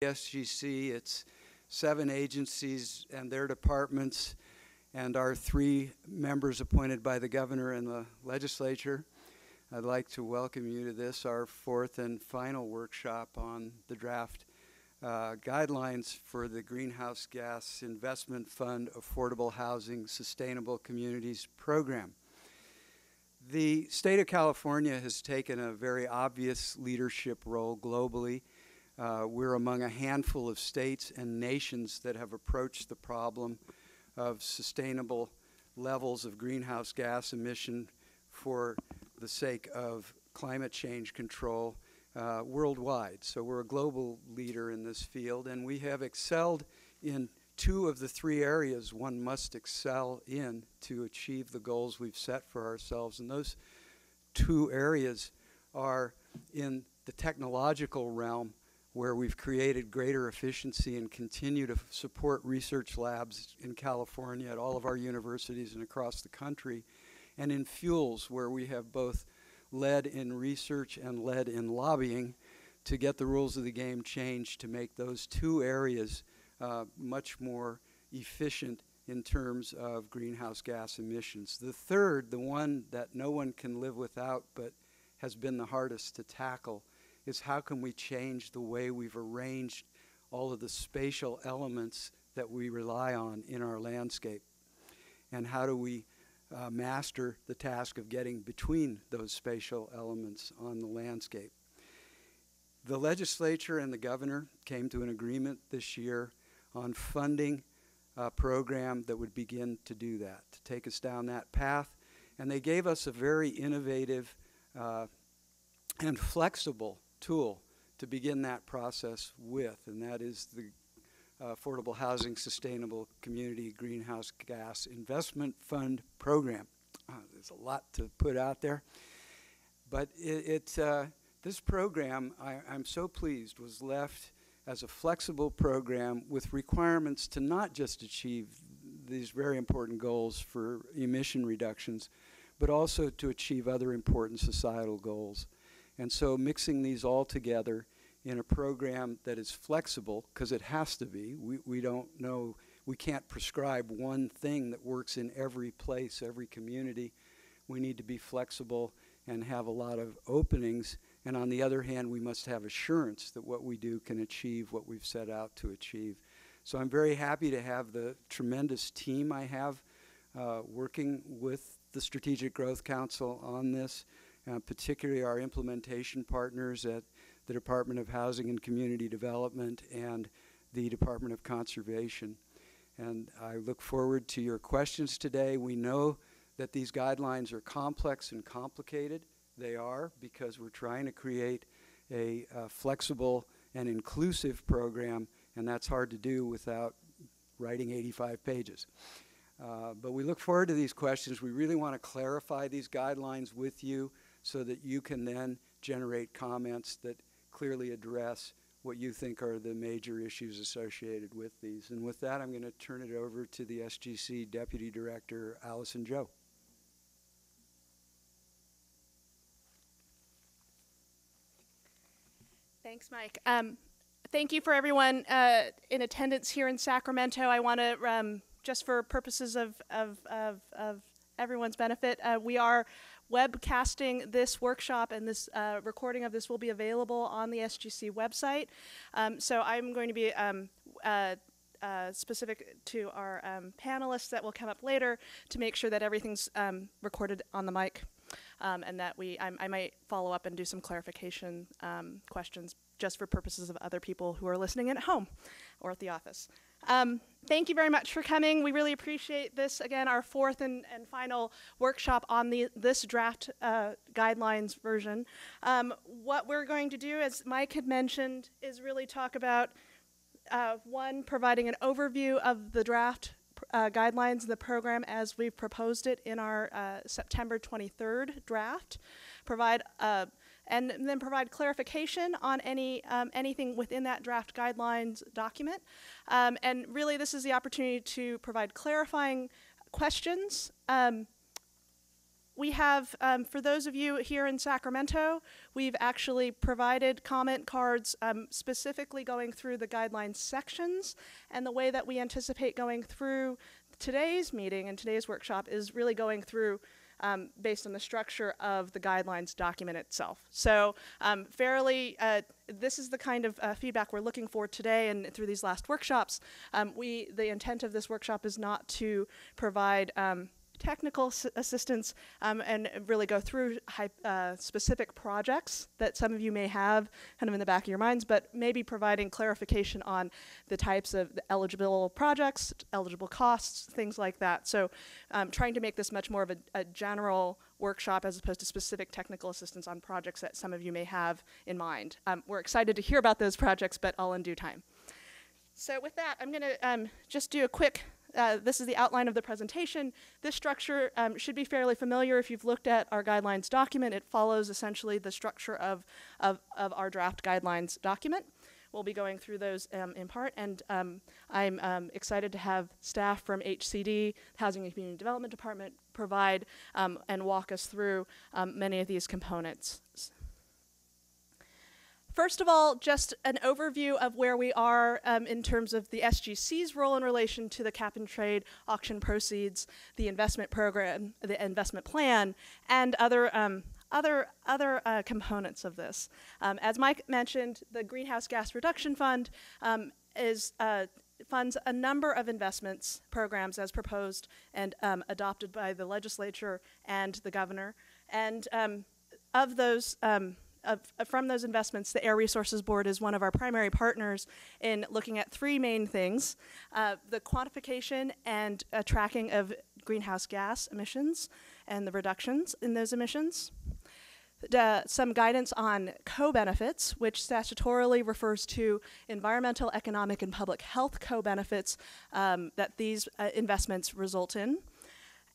AHSC, it's 7 agencies and their departments, and our 3 members appointed by the governor and the legislature. I'd like to welcome you to this, our 4th and final workshop on the draft guidelines for the Greenhouse Gas Investment Fund Affordable Housing Sustainable Communities Program. The state of California has taken a very obvious leadership role globally. We're among a handful of states and nations that have approached the problem of sustainable levels of greenhouse gas emission for the sake of climate change control worldwide. So we're a global leader in this field, and we have excelled in 2 of the 3 areas one must excel in to achieve the goals we've set for ourselves. And those 2 areas are in the technological realm, where we've created greater efficiency and continue to support research labs in California at all of our universities and across the country, and in fuels, where we have both led in research and led in lobbying to get the rules of the game changed to make those 2 areas much more efficient in terms of greenhouse gas emissions. The third, the one that no one can live without but has been the hardest to tackle, is how can we change the way we've arranged all of the spatial elements that we rely on in our landscape, and how do we master the task of getting between those spatial elements on the landscape. The legislature and the governor came to an agreement this year on funding a program that would begin to do that, to take us down that path, and they gave us a very innovative and flexible tool to begin that process with, and that is the Affordable Housing Sustainable Community Greenhouse Gas Investment Fund Program. There's a lot to put out there, but this program, I'm so pleased, was left as a flexible program with requirements to not just achieve these very important goals for emission reductions, but also to achieve other important societal goals. And so mixing these all together in a program that is flexible, because it has to be, we don't know, we can't prescribe one thing that works in every place, every community. We need to be flexible and have a lot of openings, and on the other hand, we must have assurance that what we do can achieve what we've set out to achieve. So I'm very happy to have the tremendous team I have working with the Strategic Growth Council on this. Particularly our implementation partners at the Department of Housing and Community Development and the Department of Conservation. And I look forward to your questions today. We know that these guidelines are complex and complicated. They are, because we're trying to create a flexible and inclusive program, and that's hard to do without writing 85 pages. But we look forward to these questions. We really want to clarify these guidelines with you, so that you can then generate comments that clearly address what you think are the major issues associated with these. And with that, I'm going to turn it over to the SGC Deputy Director, Allison Joe. Thanks, Mike. Thank you for everyone in attendance here in Sacramento. I want to, just for purposes of everyone's benefit, we are webcasting this workshop, and this recording of this will be available on the SGC website. So I'm going to be specific to our panelists that will come up later to make sure that everything's recorded on the mic, and that I might follow up and do some clarification questions just for purposes of other people who are listening at home or at the office. Thank you very much for coming. We really appreciate this. Again, our 4th and final workshop on this draft guidelines version. What we're going to do, as Mike had mentioned, is really talk about, one, providing an overview of the draft guidelines of the program as we've proposed it in our September 23rd draft, and then provide clarification on anything within that draft guidelines document. And really, this is the opportunity to provide clarifying questions, we have, for those of you here in Sacramento, we've actually provided comment cards specifically going through the guidelines sections, and the way that we anticipate going through today's meeting and today's workshop is really going through based on the structure of the guidelines document itself. So this is the kind of feedback we're looking for today and through these last workshops. The intent of this workshop is not to provide technical assistance and really go through specific projects that some of you may have kind of in the back of your minds, but maybe providing clarification on the types of the eligible projects, eligible costs, things like that. So trying to make this much more of a general workshop as opposed to specific technical assistance on projects that some of you may have in mind. We're excited to hear about those projects, but all in due time. So with that, I'm going to just do a quick this is the outline of the presentation. This structure should be fairly familiar if you've looked at our guidelines document. It follows essentially the structure of our draft guidelines document. We'll be going through those in part, and I'm excited to have staff from HCD, Housing and Community Development Department, provide and walk us through many of these components. First of all, just an overview of where we are in terms of the SGC's role in relation to the cap and trade auction proceeds, the investment program, the investment plan, and other components of this. As Mike mentioned, the Greenhouse Gas Reduction Fund funds a number of investments programs as proposed and adopted by the legislature and the governor. And of those from those investments, the Air Resources Board is one of our primary partners in looking at three main things: the quantification and tracking of greenhouse gas emissions and the reductions in those emissions, some guidance on co-benefits, which statutorily refers to environmental, economic, and public health co-benefits that these investments result in.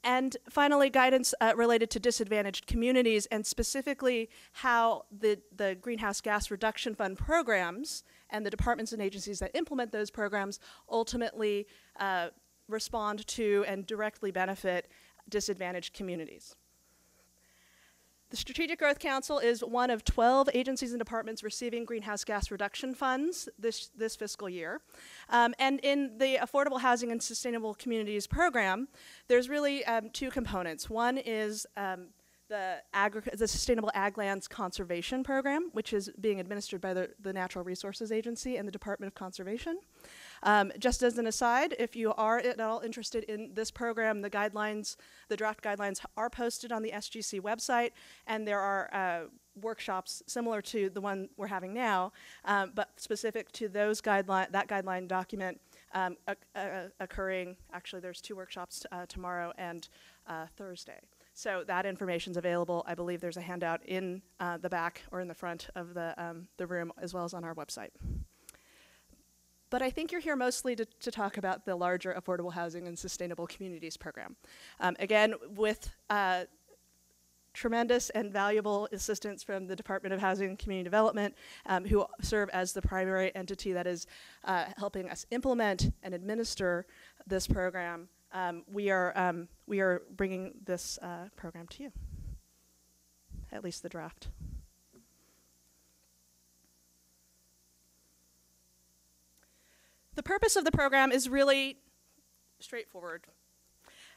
And finally, guidance related to disadvantaged communities, and specifically how the Greenhouse Gas Reduction Fund programs and the departments and agencies that implement those programs ultimately respond to and directly benefit disadvantaged communities. The Strategic Growth Council is one of 12 agencies and departments receiving greenhouse gas reduction funds this fiscal year. And in the Affordable Housing and Sustainable Communities program, there's really two components. One is the Sustainable Ag Lands Conservation Program, which is being administered by the Natural Resources Agency and the Department of Conservation. Just as an aside, if you are at all interested in this program, the draft guidelines are posted on the SGC website, and there are workshops similar to the one we're having now, but specific to that guideline document occurring. Actually, there's two workshops tomorrow and Thursday. So that information is available. I believe there's a handout in the back or in the front of the room, as well as on our website. But I think you're here mostly to talk about the larger Affordable Housing and Sustainable Communities program. Again, with tremendous and valuable assistance from the Department of Housing and Community Development, who serve as the primary entity that is helping us implement and administer this program. We are bringing this program to you, at least the draft. The purpose of the program is really straightforward.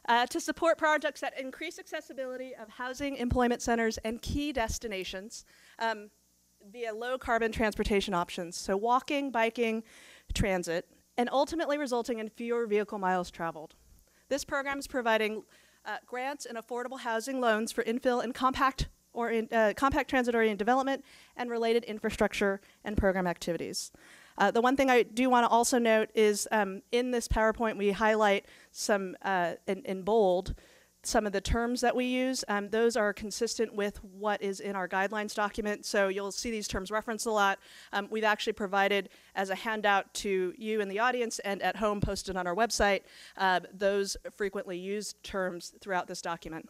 To support projects that increase accessibility of housing, employment centers, and key destinations via low-carbon transportation options, so walking, biking, transit, and ultimately resulting in fewer vehicle miles traveled. This program is providing grants and affordable housing loans for infill and compact transit-oriented development and related infrastructure and program activities. The one thing I do want to also note is in this PowerPoint we highlight some, in bold, some of the terms that we use. Those are consistent with what is in our guidelines document, so you'll see these terms referenced a lot. We've actually provided as a handout to you in the audience and at home posted on our website those frequently used terms throughout this document.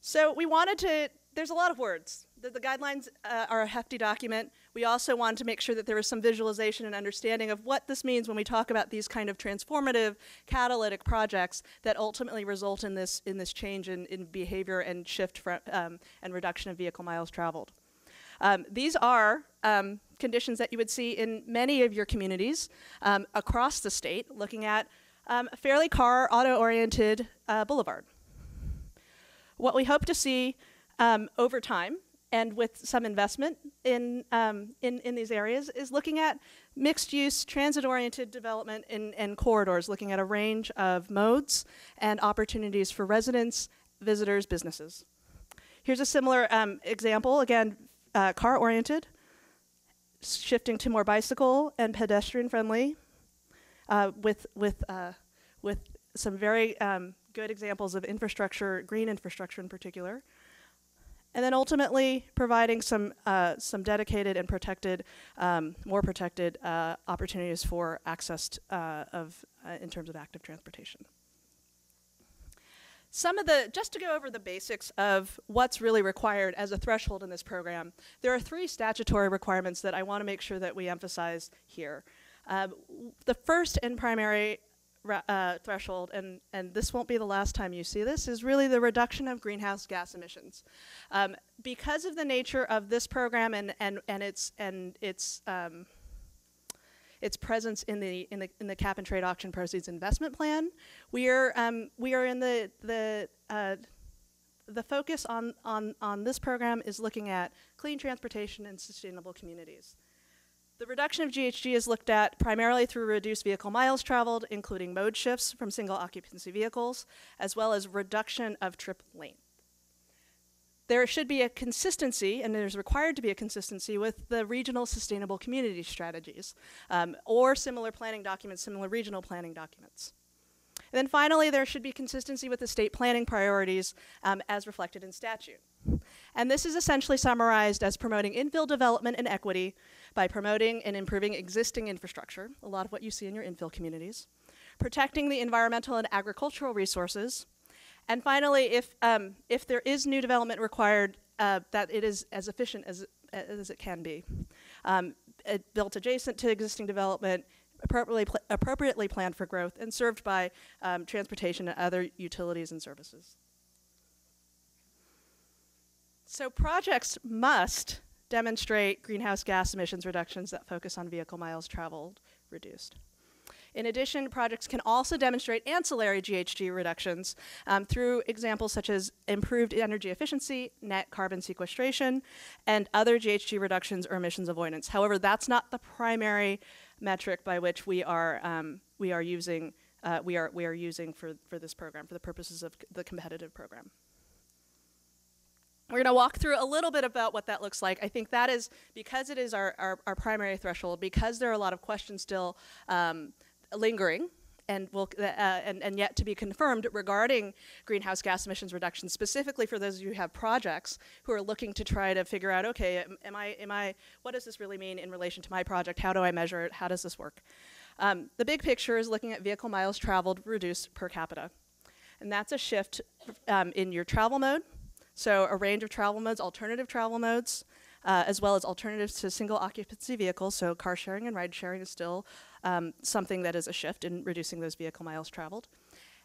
So we wanted to, there's a lot of words. the guidelines are a hefty document. We also wanted to make sure that there was some visualization and understanding of what this means when we talk about these kind of transformative catalytic projects that ultimately result in this change in behavior and shift from, and reduction of vehicle miles traveled. These are conditions that you would see in many of your communities across the state, looking at a fairly car auto-oriented boulevard. What we hope to see over time, and with some investment in these areas, is looking at mixed-use, transit-oriented development in corridors, looking at a range of modes and opportunities for residents, visitors, businesses. Here's a similar example, again, car-oriented, shifting to more bicycle and pedestrian-friendly, with some very good examples of infrastructure, green infrastructure in particular. And then ultimately providing some dedicated and protected, more protected opportunities for access in terms of active transportation. Just to go over the basics of what's really required as a threshold in this program, there are 3 statutory requirements that I want to make sure that we emphasize here. The first and primary threshold, and this won't be the last time you see this, is really the reduction of greenhouse gas emissions. Because of the nature of this program and its presence in the cap and trade auction proceeds investment plan, we are in the focus on this program is looking at clean transportation and sustainable communities. The reduction of GHG is looked at primarily through reduced vehicle miles traveled, including mode shifts from single occupancy vehicles, as well as reduction of trip length. There should be a consistency, and there's required to be a consistency with the regional sustainable community strategies, or similar planning documents, similar regional planning documents. And then finally, there should be consistency with the state planning priorities as reflected in statute. And this is essentially summarized as promoting infill development and equity by promoting and improving existing infrastructure, a lot of what you see in your infill communities, protecting the environmental and agricultural resources, and finally, if there is new development required, that it is as efficient as it can be. Built adjacent to existing development, appropriately planned for growth, and served by transportation and other utilities and services. So projects must demonstrate greenhouse gas emissions reductions that focus on vehicle miles traveled reduced. In addition, projects can also demonstrate ancillary GHG reductions through examples such as improved energy efficiency, net carbon sequestration, and other GHG reductions or emissions avoidance. However, that's not the primary metric by which we are using for this program, for the purposes of the competitive program. We're going to walk through a little bit about what that looks like. I think that is, because it is our primary threshold, because there are a lot of questions still lingering and yet to be confirmed regarding greenhouse gas emissions reduction, specifically for those of you who have projects who are looking to try to figure out, okay, what does this really mean in relation to my project? How do I measure it? How does this work? The big picture is looking at vehicle miles traveled reduced per capita. And that's a shift in your travel mode. So a range of travel modes, alternative travel modes, as well as alternatives to single occupancy vehicles. So car sharing and ride sharing is still something that is a shift in reducing those vehicle miles traveled.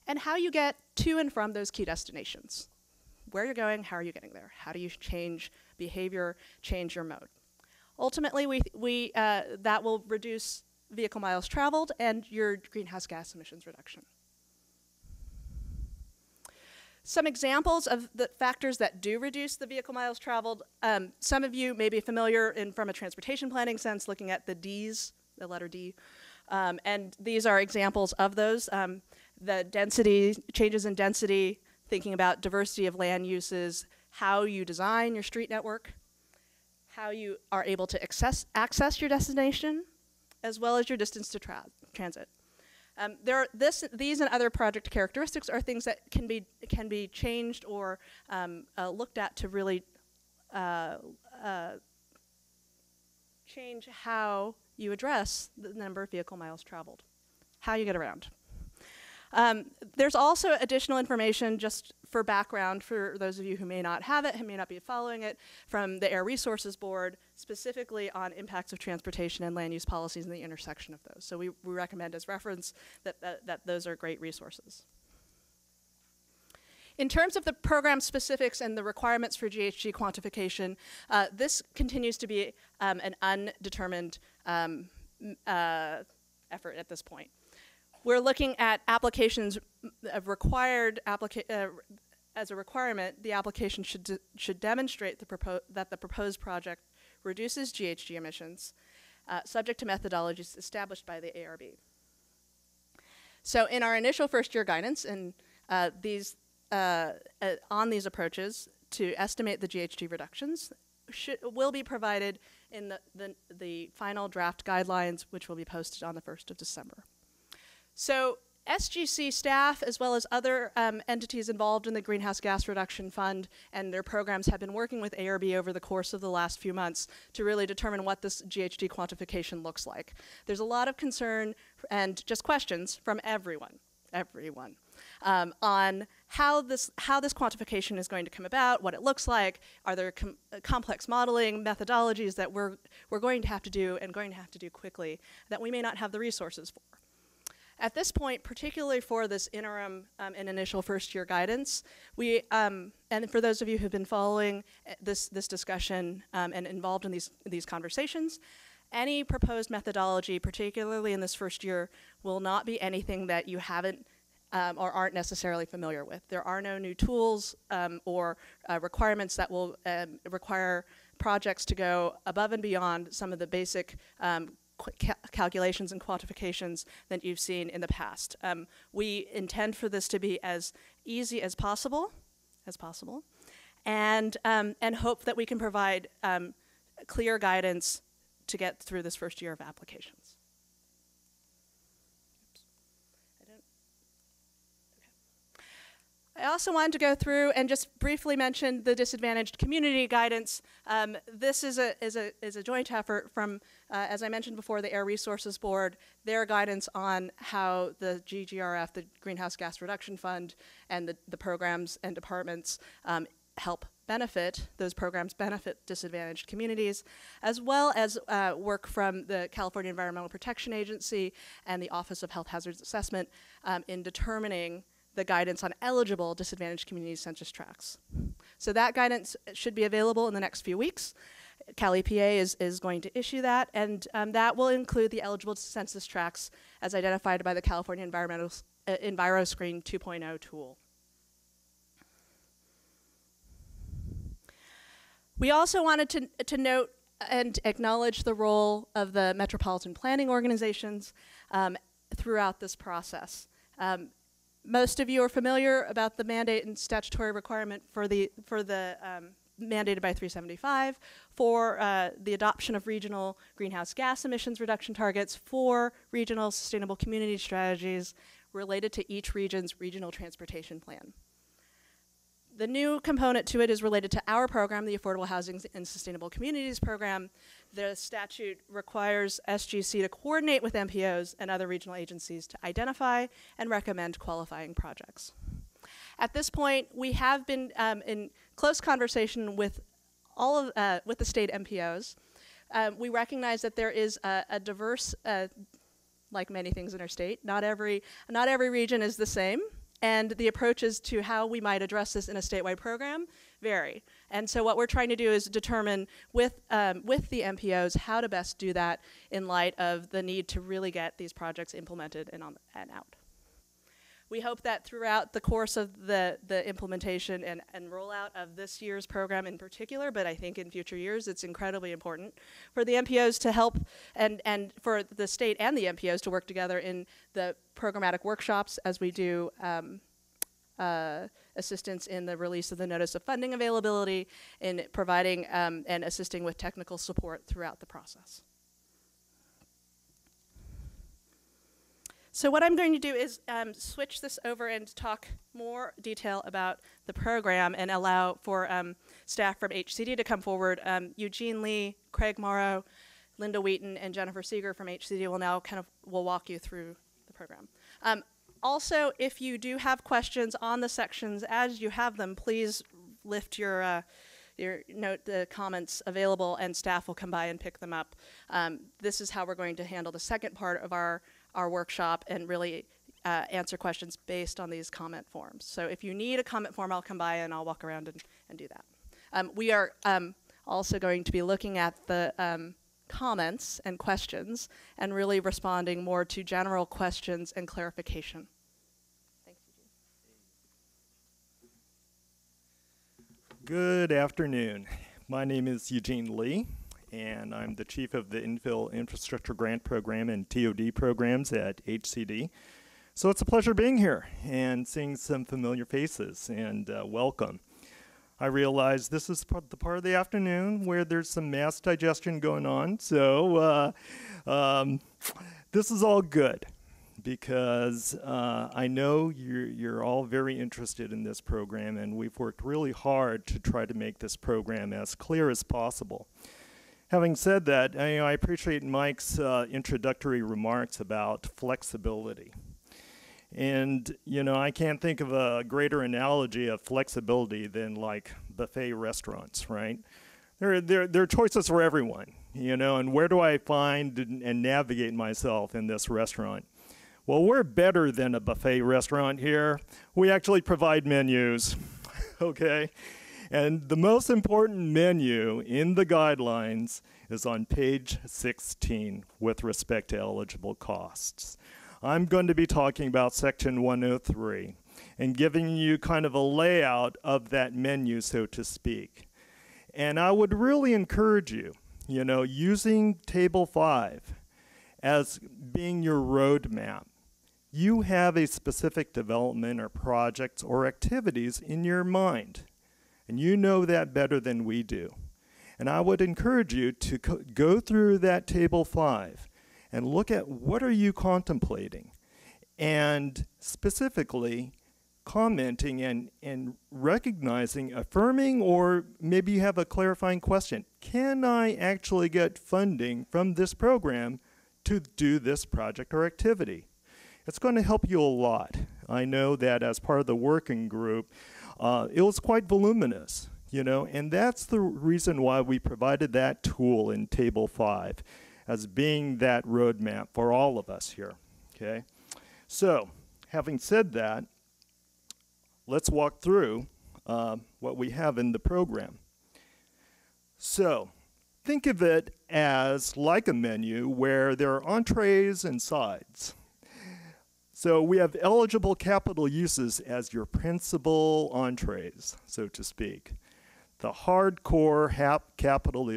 And how you get to and from those key destinations. Where you're going, how are you getting there? How do you change behavior, change your mode? Ultimately, that will reduce vehicle miles traveled and your greenhouse gas emissions reduction. Some examples of the factors that do reduce the vehicle miles traveled. Some of you may be familiar from a transportation planning sense, looking at the Ds, the letter D. And these are examples of those. The density, changes in density, thinking about diversity of land uses, how you design your street network, how you are able to access your destination, as well as your distance to transit. These and other project characteristics are things that can be changed or looked at to really change how you address the number of vehicle miles traveled, how you get around. There's also additional information just for background for those of you who may not have it, who may not be following it, from the Air Resources Board, specifically on impacts of transportation and land use policies and the intersection of those. So we recommend as reference that those are great resources. In terms of the program specifics and the requirements for GHG quantification, this continues to be an undetermined effort at this point. We're looking at applications required as a requirement. The application should demonstrate that the proposed project reduces GHG emissions, subject to methodologies established by the ARB. So in our initial first-year guidance, and on these approaches to estimate the GHG reductions will be provided in the final draft guidelines, which will be posted on the 1st of December. So SGC staff, as well as other entities involved in the Greenhouse Gas Reduction Fund and their programs, have been working with ARB over the course of the last few months to really determine what this GHG quantification looks like. There's a lot of concern and just questions from everyone on how this quantification is going to come about, what it looks like. Are there complex modeling methodologies that we're going to have to do and going to have to do quickly that we may not have the resources for? At this point, particularly for this interim and initial first-year guidance, we and for those of you who've been following this discussion and involved in these conversations, any proposed methodology, particularly in this first year, will not be anything that you haven't or aren't necessarily familiar with. There are no new tools or requirements that will require projects to go above and beyond some of the basic calculations and quantifications that you've seen in the past. We intend for this to be as easy as possible, and hope that we can provide clear guidance to get through this first year of applications. I also wanted to go through and just briefly mention the disadvantaged community guidance. This is a joint effort from, as I mentioned before, the Air Resources Board, their guidance on how the GGRF, the Greenhouse Gas Reduction Fund, and the programs and departments help benefit, those programs benefit disadvantaged communities, as well as work from the California Environmental Protection Agency and the Office of Health Hazards Assessment in determining the guidance on eligible disadvantaged community census tracts. So that guidance should be available in the next few weeks. Cal EPA is going to issue that, and that will include the eligible census tracts as identified by the California EnviroScreen 2.0 tool. We also wanted to note and acknowledge the role of the metropolitan planning organizations throughout this process. Most of you are familiar about the mandate and statutory requirement for the mandated by 375 for the adoption of regional greenhouse gas emissions reduction targets for regional sustainable community strategies related to each region's regional transportation plan. The new component to it is related to our program, the Affordable Housing and Sustainable Communities Program. The statute requires SGC to coordinate with MPOs and other regional agencies to identify and recommend qualifying projects. At this point, we have been in close conversation with with the state MPOs. We recognize that there is a diverse, like many things in our state, not every region is the same. And the approaches to how we might address this in a statewide program vary. And so what we're trying to do is determine with the MPOs how to best do that in light of the need to really get these projects implemented and out. We hope that throughout the course of the implementation and rollout of this year's program in particular, but I think in future years it's incredibly important for the MPOs to help and for the state and the MPOs to work together in the programmatic workshops as we do assistance in the release of the notice of funding availability, in providing and assisting with technical support throughout the process. So what I'm going to do is switch this over and talk more detail about the program and allow for staff from HCD to come forward. Eugene Lee, Craig Morrow, Linda Wheaton, and Jennifer Seeger from HCD will now will walk you through the program. Also, if you do have questions on the sections as you have them, please lift your note the comments available, and staff will come by and pick them up. This is how we're going to handle the second part of our workshop and really answer questions based on these comment forms. So if you need a comment form, I'll come by and I'll walk around and do that. We are also going to be looking at the comments and questions and really responding more to general questions and clarification. Thanks, Eugene. Good afternoon. My name is Eugene Lee, and I'm the chief of the Infill Infrastructure Grant Program and TOD programs at HCD. So it's a pleasure being here and seeing some familiar faces, and welcome. I realize this is the part of the afternoon where there's some mass digestion going on, so this is all good because I know you're all very interested in this program, and we've worked really hard to try to make this program as clear as possible. Having said that, I appreciate Mike's introductory remarks about flexibility. And, I can't think of a greater analogy of flexibility than like buffet restaurants, right? There are choices for everyone, and where do I find and navigate myself in this restaurant? Well, we're better than a buffet restaurant here. We actually provide menus, okay? And the most important menu in the guidelines is on page 16 with respect to eligible costs. I'm going to be talking about section 103 and giving you kind of a layout of that menu, so to speak. And I would really encourage you, using table 5 as being your roadmap. You have a specific development or projects or activities in your mind, and you know that better than we do. And I would encourage you to go through that table 5 and look at what are you contemplating, and specifically commenting and recognizing, affirming, or maybe you have a clarifying question. Can I actually get funding from this program to do this project or activity? It's going to help you a lot. I know that as part of the working group, it was quite voluminous, and that's the reason why we provided that tool in table 5. As being that roadmap for all of us here, okay? So, having said that, let's walk through what we have in the program. So, think of it as like a menu where there are entrees and sides. So we have eligible capital uses as your principal entrees, so to speak. The hardcore capital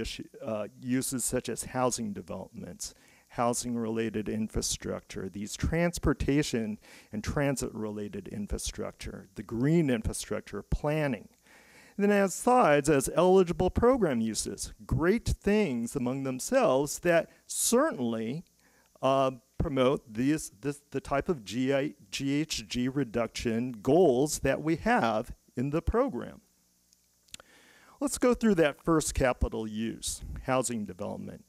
uses such as housing developments, housing-related infrastructure, these transportation and transit-related infrastructure, the green infrastructure, planning. And then as sides, as eligible program uses, great things among themselves that certainly promote the type of GHG reduction goals that we have in the program. Let's go through that first capital use, housing development.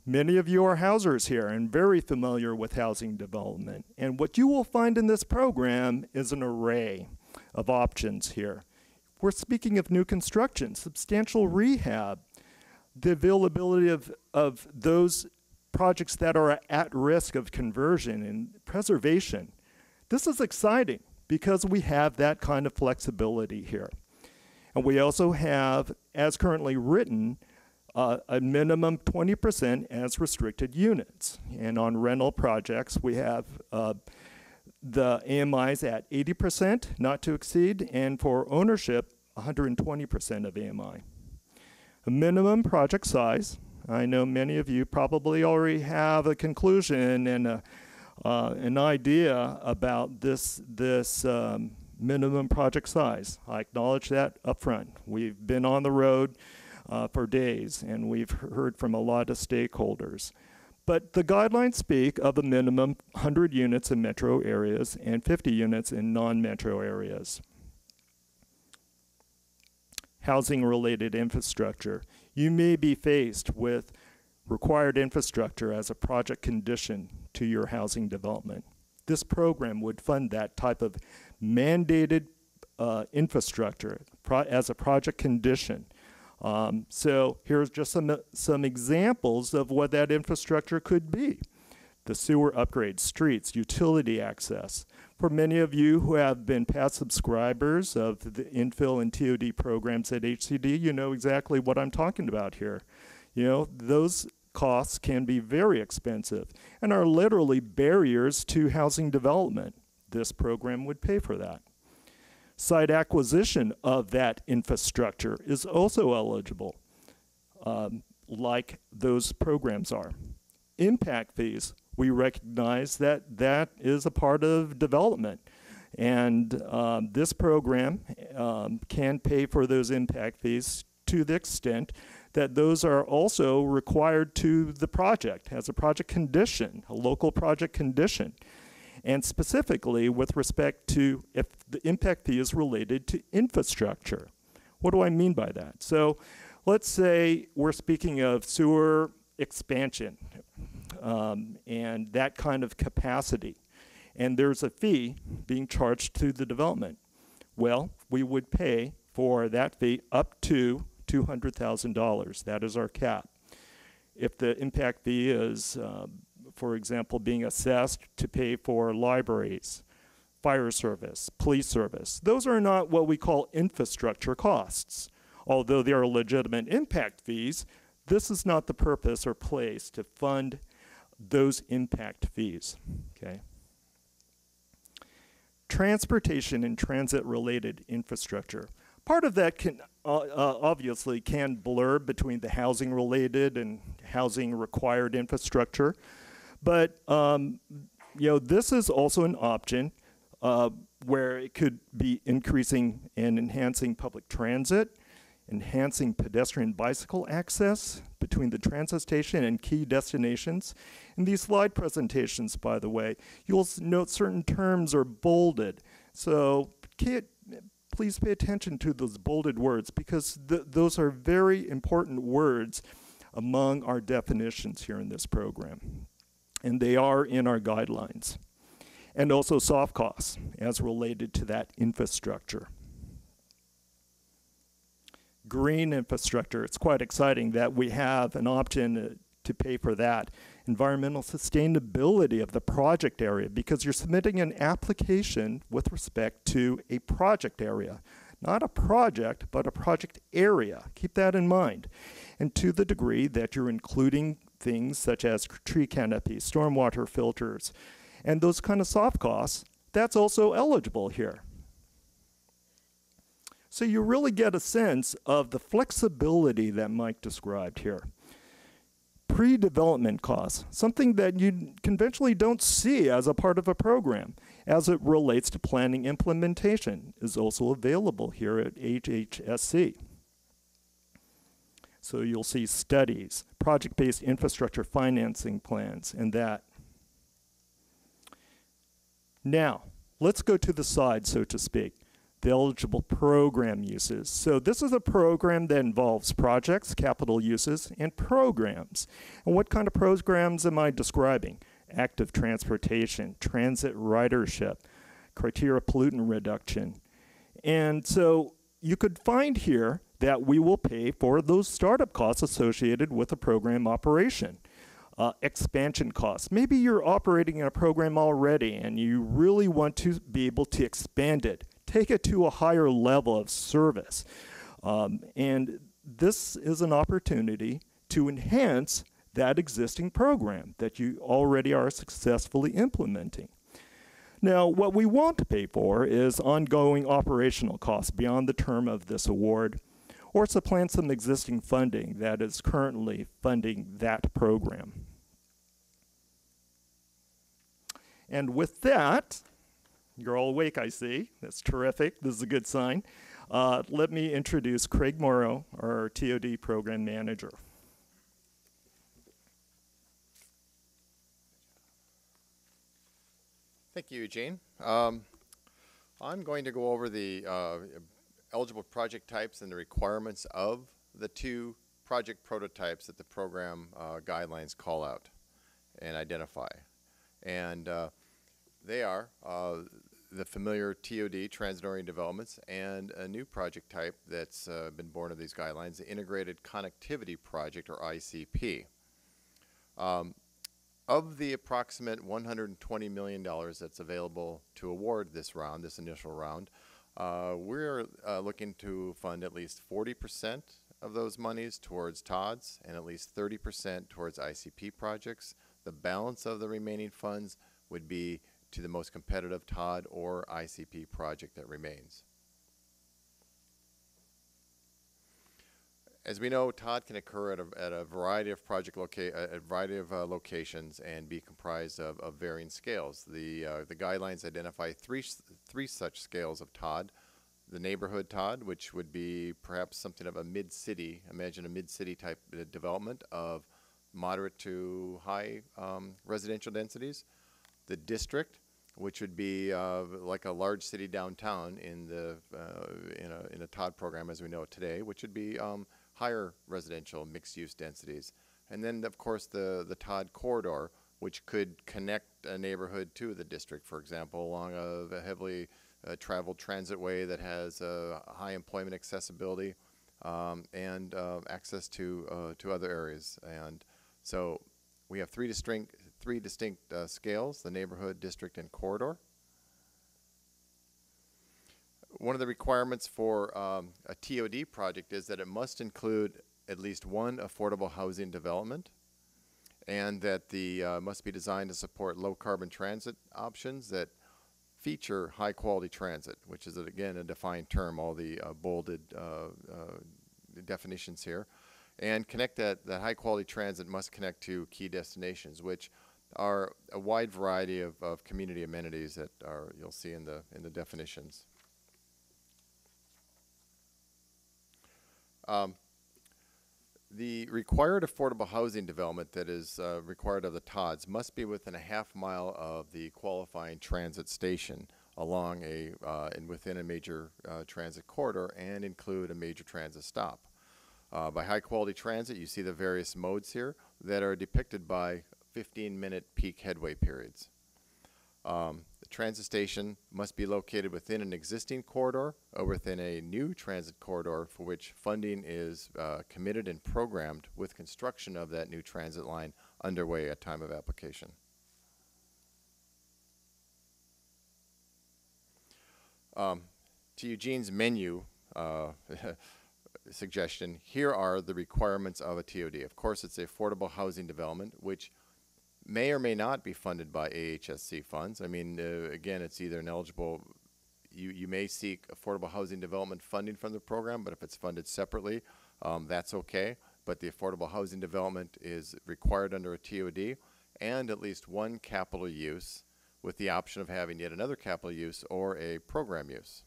Many of you are housers here and very familiar with housing development. And what you will find in this program is an array of options here. We're speaking of new construction, substantial rehab, the availability of those projects that are at risk of conversion and preservation. This is exciting because we have that kind of flexibility here. And we also have, as currently written, a minimum 20% as restricted units. And on rental projects, we have the AMIs at 80%, not to exceed, and for ownership, 120% of AMI. A minimum project size. I know many of you probably already have a conclusion and an idea about this minimum project size. I acknowledge that up front. We've been on the road for days, and we've heard from a lot of stakeholders. But the guidelines speak of a minimum 100 units in metro areas and 50 units in non-metro areas. Housing-related infrastructure. You may be faced with required infrastructure as a project condition to your housing development. this program would fund that type of mandated infrastructure as a project condition. So here's just some examples of what that infrastructure could be. The sewer upgrades, streets, utility access. For many of you who have been past subscribers of the infill and TOD programs at HCD, you know exactly what I'm talking about here. You know, those costs can be very expensive and are literally barriers to housing development. This program would pay for that. Site acquisition of that infrastructure is also eligible, like those programs are. Impact fees, we recognize that that is a part of development. And this program can pay for those impact fees to the extent that those are also required to the project as a project condition, a local project condition. And specifically with respect to if the impact fee is related to infrastructure. What do I mean by that? So let's say we're speaking of sewer expansion and that kind of capacity. And there's a fee being charged to the development. Well, we would pay for that fee up to $200,000. That is our cap. If the impact fee is, for example, being assessed to pay for libraries, fire service, police service, those are not what we call infrastructure costs. Although they are legitimate impact fees, this is not the purpose or place to fund those impact fees, okay? Transportation and transit-related infrastructure. Part of that can obviously can blur between the housing-related and housing-required infrastructure, but you know, this is also an option where it could be increasing and enhancing public transit, enhancing pedestrian bicycle access between the transit station and key destinations. In these slide presentations, by the way, you'll note certain terms are bolded. So please pay attention to those bolded words because those are very important words among our definitions here in this program. And they are in our guidelines. And also soft costs as related to that infrastructure. Green infrastructure, it's quite exciting that we have an option to pay for that. Environmental sustainability of the project area, because you're submitting an application with respect to a project area. Not a project, but a project area. Keep that in mind. And to the degree that you're including things such as tree canopy, stormwater filters, and those kind of soft costs, that's also eligible here. So you really get a sense of the flexibility that Mike described here. Pre-development costs, something that you conventionally don't see as a part of a program as it relates to planning implementation, is also available here at AHSC. So you'll see studies, project-based infrastructure financing plans, and that. Now, let's go to the side, so to speak. The eligible program uses. So this is a program that involves projects, capital uses, and programs. And what kind of programs am I describing? Active transportation, transit ridership, criteria pollutant reduction. And so you could find here that we will pay for those startup costs associated with a program operation. Expansion costs. Maybe you're operating in a program already and you really want to be able to expand it, take it to a higher level of service. And this is an opportunity to enhance that existing program that you already are successfully implementing. Now, what we want to pay for is ongoing operational costs beyond the term of this award, or supplant some existing funding that is currently funding that program. And with that, you're all awake, I see. That's terrific. This is a good sign. Let me introduce Craig Morrow, our TOD program manager. Thank you, Eugene. I'm going to go over the eligible project types and the requirements of the two project prototypes that the program guidelines call out and identify. And They are the familiar TOD, transit-oriented developments, and a new project type that's been born of these guidelines, the Integrated Connectivity Project, or ICP. Of the approximate $120 million that's available to award this round, this initial round, we're looking to fund at least 40% of those monies towards TODs and at least 30% towards ICP projects. The balance of the remaining funds would be to the most competitive TOD or ICP project that remains. As we know, TOD can occur at a variety of locations and be comprised of varying scales. The guidelines identify three such scales of TOD. The neighborhood TOD, which would be perhaps something of a mid-city, imagine a mid-city type development of moderate to high residential densities. The district, which would be like a large city downtown in a TOD program as we know it today, which would be higher residential mixed-use densities. And then, of course, the TOD corridor, which could connect a neighborhood to the district, for example, along a heavily traveled transit way that has high employment accessibility and access to other areas. And so we have three distinct scales: the neighborhood, district, and corridor. One of the requirements for a TOD project is that it must include at least one affordable housing development, and that the must be designed to support low carbon transit options that feature high quality transit, which is again a defined term, all the bolded definitions here. And connect that high quality transit must connect to key destinations, which are a wide variety of community amenities that you'll see in the definitions. The required affordable housing development that is required of the TODs must be within a half-mile of the qualifying transit station along and within a major transit corridor and include a major transit stop. By high-quality transit, you see the various modes here that are depicted by 15-minute peak headway periods. The transit station must be located within an existing corridor or within a new transit corridor for which funding is committed and programmed with construction of that new transit line underway at time of application. To Eugene's menu suggestion, here are the requirements of a TOD. Of course, it's the affordable housing development, which may or may not be funded by AHSC funds. I mean, again, it's either an eligible, you may seek affordable housing development funding from the program, but if it's funded separately, that's okay. But the affordable housing development is required under a TOD, and at least one capital use with the option of having yet another capital use or a program use.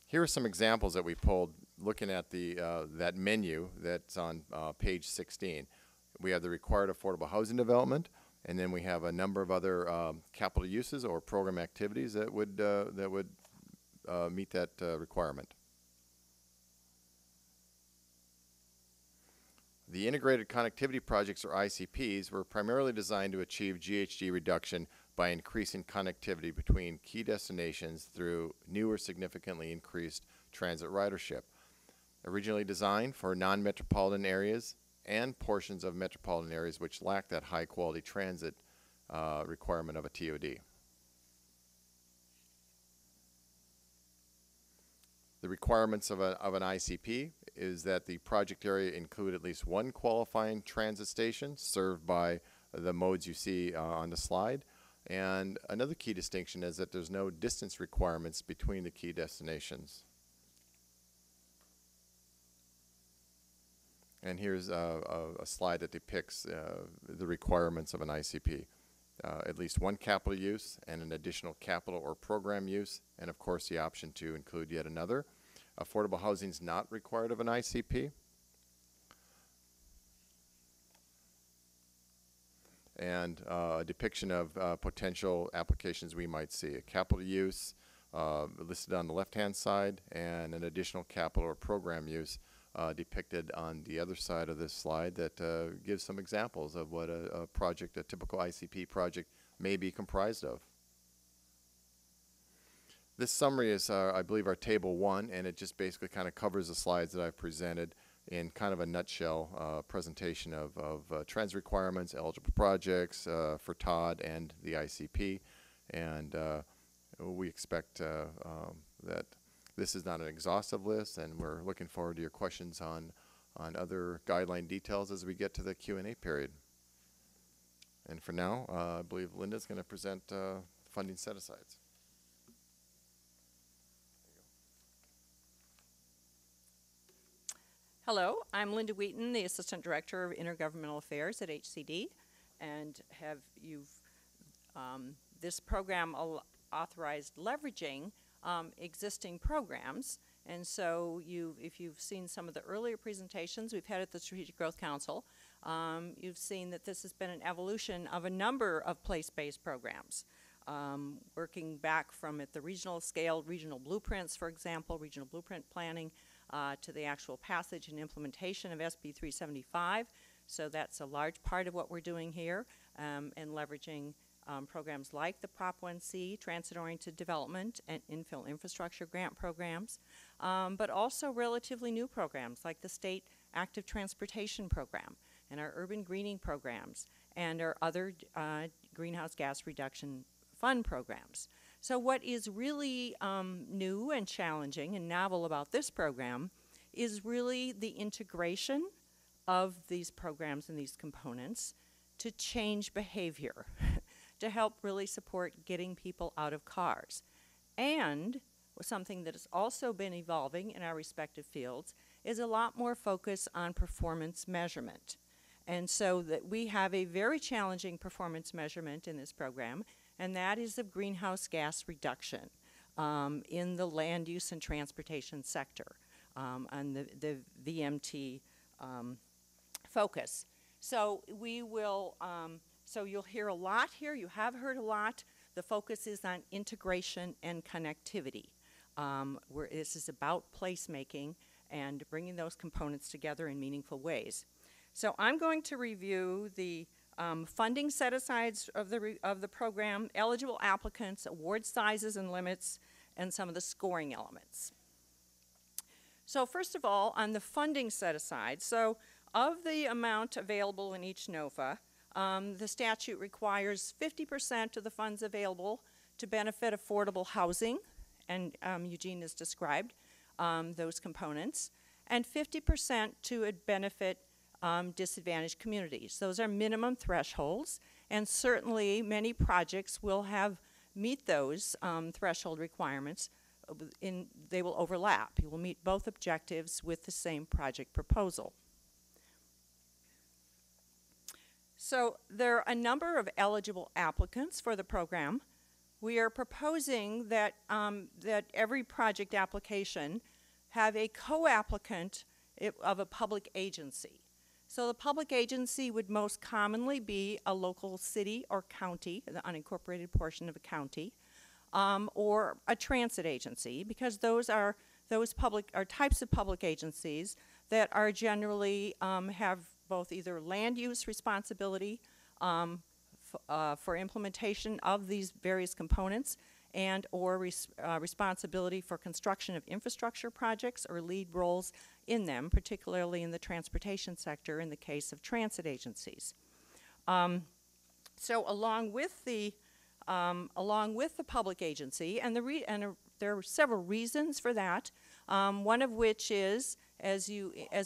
Here are some examples that we pulled looking at that menu that's on page 16. We have the required affordable housing development, and then we have a number of other capital uses or program activities that would meet that requirement. The integrated connectivity projects, or ICPs, were primarily designed to achieve GHG reduction by increasing connectivity between key destinations through new or significantly increased transit ridership. Originally designed for non-metropolitan areas and portions of metropolitan areas which lack that high quality transit requirement of a TOD. The requirements of an ICP is that the project area include at least one qualifying transit station served by the modes you see on the slide. And another key distinction is that there's no distance requirements between the key destinations. And here's a slide that depicts the requirements of an ICP. At least one capital use and an additional capital or program use, and of course the option to include yet another. Affordable housing is not required of an ICP. And a depiction of potential applications we might see. A capital use listed on the left-hand side, and an additional capital or program use depicted on the other side of this slide that gives some examples of what a project, a typical ICP project, may be comprised of. This summary is, I believe, our table 1, and it just basically kind of covers the slides that I've presented in kind of a nutshell presentation of trends requirements, eligible projects for TOD and the ICP. And we expect that this is not an exhaustive list, and we're looking forward to your questions on other guideline details as we get to the Q&A period. And for now, I believe Linda's going to present funding set-asides. Hello, I'm Linda Wheaton, the Assistant Director of Intergovernmental Affairs at HCD, and this program authorized leveraging existing programs. And so if you've seen some of the earlier presentations we've had at the Strategic Growth Council, you've seen that this has been an evolution of a number of place-based programs. Working back from at the regional scale, regional blueprints, for example, regional blueprint planning, to the actual passage and implementation of SB 375. So that's a large part of what we're doing here, and leveraging programs like the Prop 1C, Transit-Oriented Development, and Infill Infrastructure Grant programs, but also relatively new programs like the State Active Transportation Program and our Urban Greening programs and our other Greenhouse Gas Reduction Fund programs. So what is really new and challenging and novel about this program is really the integration of these programs and these components to change behavior, to help really support getting people out of cars. And something that has also been evolving in our respective fields is a lot more focus on performance measurement. And so that we have a very challenging performance measurement in this program, and that is of greenhouse gas reduction in the land use and transportation sector, and the VMT focus. So we will, so you'll hear a lot here. You have heard a lot. The focus is on integration and connectivity. This is about placemaking and bringing those components together in meaningful ways. So I'm going to review the funding set-asides of the program, eligible applicants, award sizes and limits, and some of the scoring elements. So first of all, on the funding set-aside, so of the amount available in each NOFA, the statute requires 50% of the funds available to benefit affordable housing, and Eugene has described those components, and 50% to benefit disadvantaged communities. Those are minimum thresholds, and certainly many projects will meet those threshold requirements. They will overlap. You will meet both objectives with the same project proposal. So there are a number of eligible applicants for the program. We are proposing that, that every project application have a co-applicant of a public agency. So the public agency would most commonly be a local city or county, the unincorporated portion of a county, or a transit agency, because those are types of public agencies that are generally have both either land use responsibility for implementation of these various components and or responsibility for construction of infrastructure projects or lead roles in them, particularly in the transportation sector in the case of transit agencies. So along with the public agency, and there are several reasons for that, one of which is, as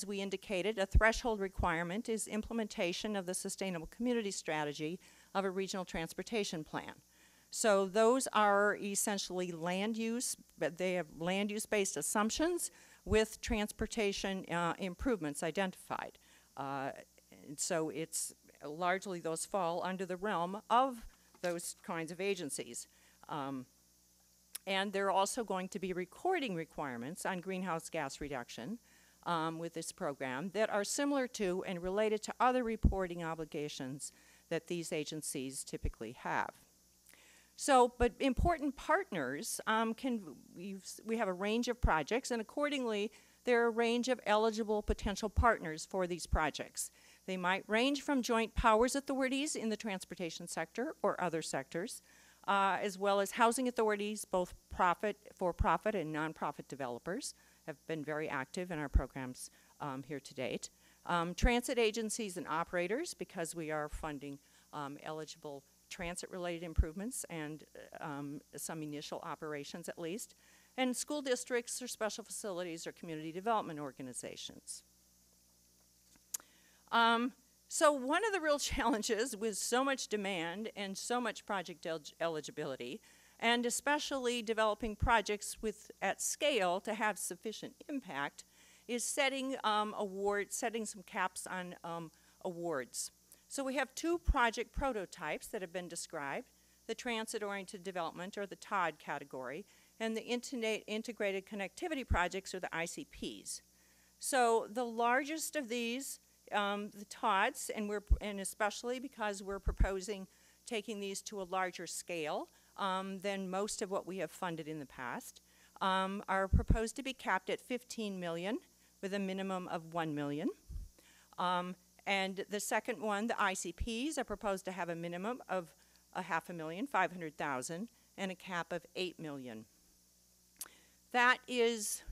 we indicated, a threshold requirement is implementation of the Sustainable Community Strategy of a regional transportation plan. So those are essentially land use, but they have land use-based assumptions with transportation improvements identified. And so it's largely those fall under the realm of those kinds of agencies. And there are also going to be recording requirements on greenhouse gas reduction with this program that are similar to and related to other reporting obligations that these agencies typically have. So, but important partners we have a range of projects, and accordingly, there are a range of eligible potential partners for these projects. They might range from joint powers authorities in the transportation sector or other sectors, as well as housing authorities, both for-profit and nonprofit developers have been very active in our programs here to date. Transit agencies and operators, because we are funding eligible transit-related improvements and some initial operations at least, and school districts or special facilities or community development organizations. So one of the real challenges with so much demand and so much project eligibility, and especially developing projects at scale to have sufficient impact, is setting some caps on awards. So we have two project prototypes that have been described, the transit-oriented development, or the TOD category, and the integrated connectivity projects, or the ICPs. So the largest of these, the TODs, and especially because we're proposing taking these to a larger scale than most of what we have funded in the past, are proposed to be capped at $15 million with a minimum of $1 million. And the second one, the ICPs, are proposed to have a minimum of $500,000, 500,000, and a cap of $8 million. That is,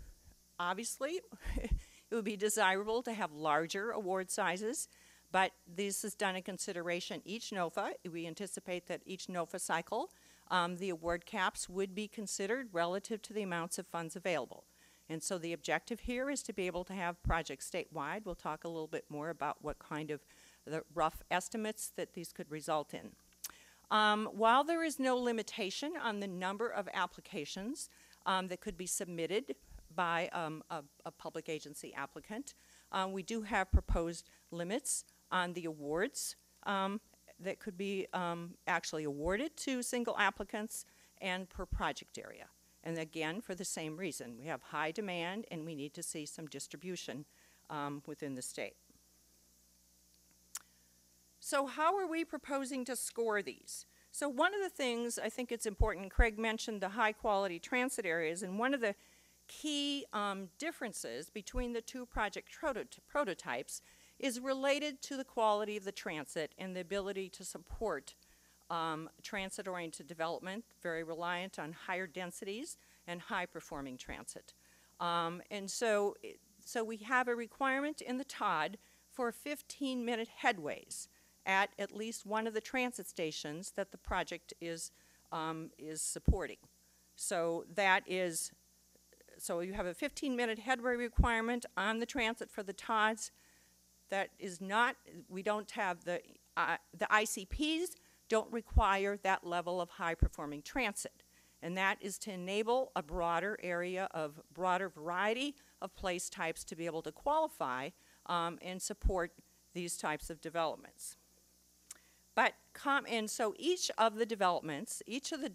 obviously, it would be desirable to have larger award sizes, but this is done in consideration each NOFA. We anticipate that each NOFA cycle, the award caps would be considered relative to the amounts of funds available. And so the objective here is to be able to have projects statewide. We'll talk a little bit more about what kind of the rough estimates that these could result in. While there is no limitation on the number of applications that could be submitted by a public agency applicant, we do have proposed limits on the awards that could be actually awarded to single applicants and per project area. And again, for the same reason, we have high demand and we need to see some distribution within the state. So how are we proposing to score these? So one of the things I think it's important, Craig mentioned the high quality transit areas, and one of the key differences between the two project prototypes is related to the quality of the transit and the ability to support transit-oriented development, very reliant on higher densities and high-performing transit. And so we have a requirement in the TOD for 15-minute headways at least one of the transit stations that the project is supporting. So you have a 15-minute headway requirement on the transit for the TODs. That is not, we don't have the ICPs don't require that level of high-performing transit. And that is to enable a broader variety of place types to be able to qualify and support these types of developments. And so each of the developments, each of the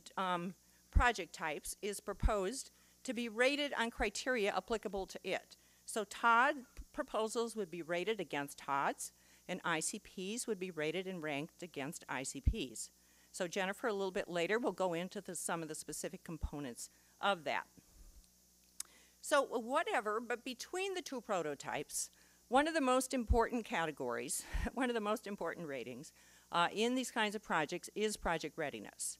project types is proposed to be rated on criteria applicable to it. So TOD proposals would be rated against TODs, and ICPs would be rated and ranked against ICPs. So Jennifer, a little bit later, will go into some of the specific components of that. So whatever, but between the two prototypes, one of the most important categories, one of the most important ratings in these kinds of projects is project readiness.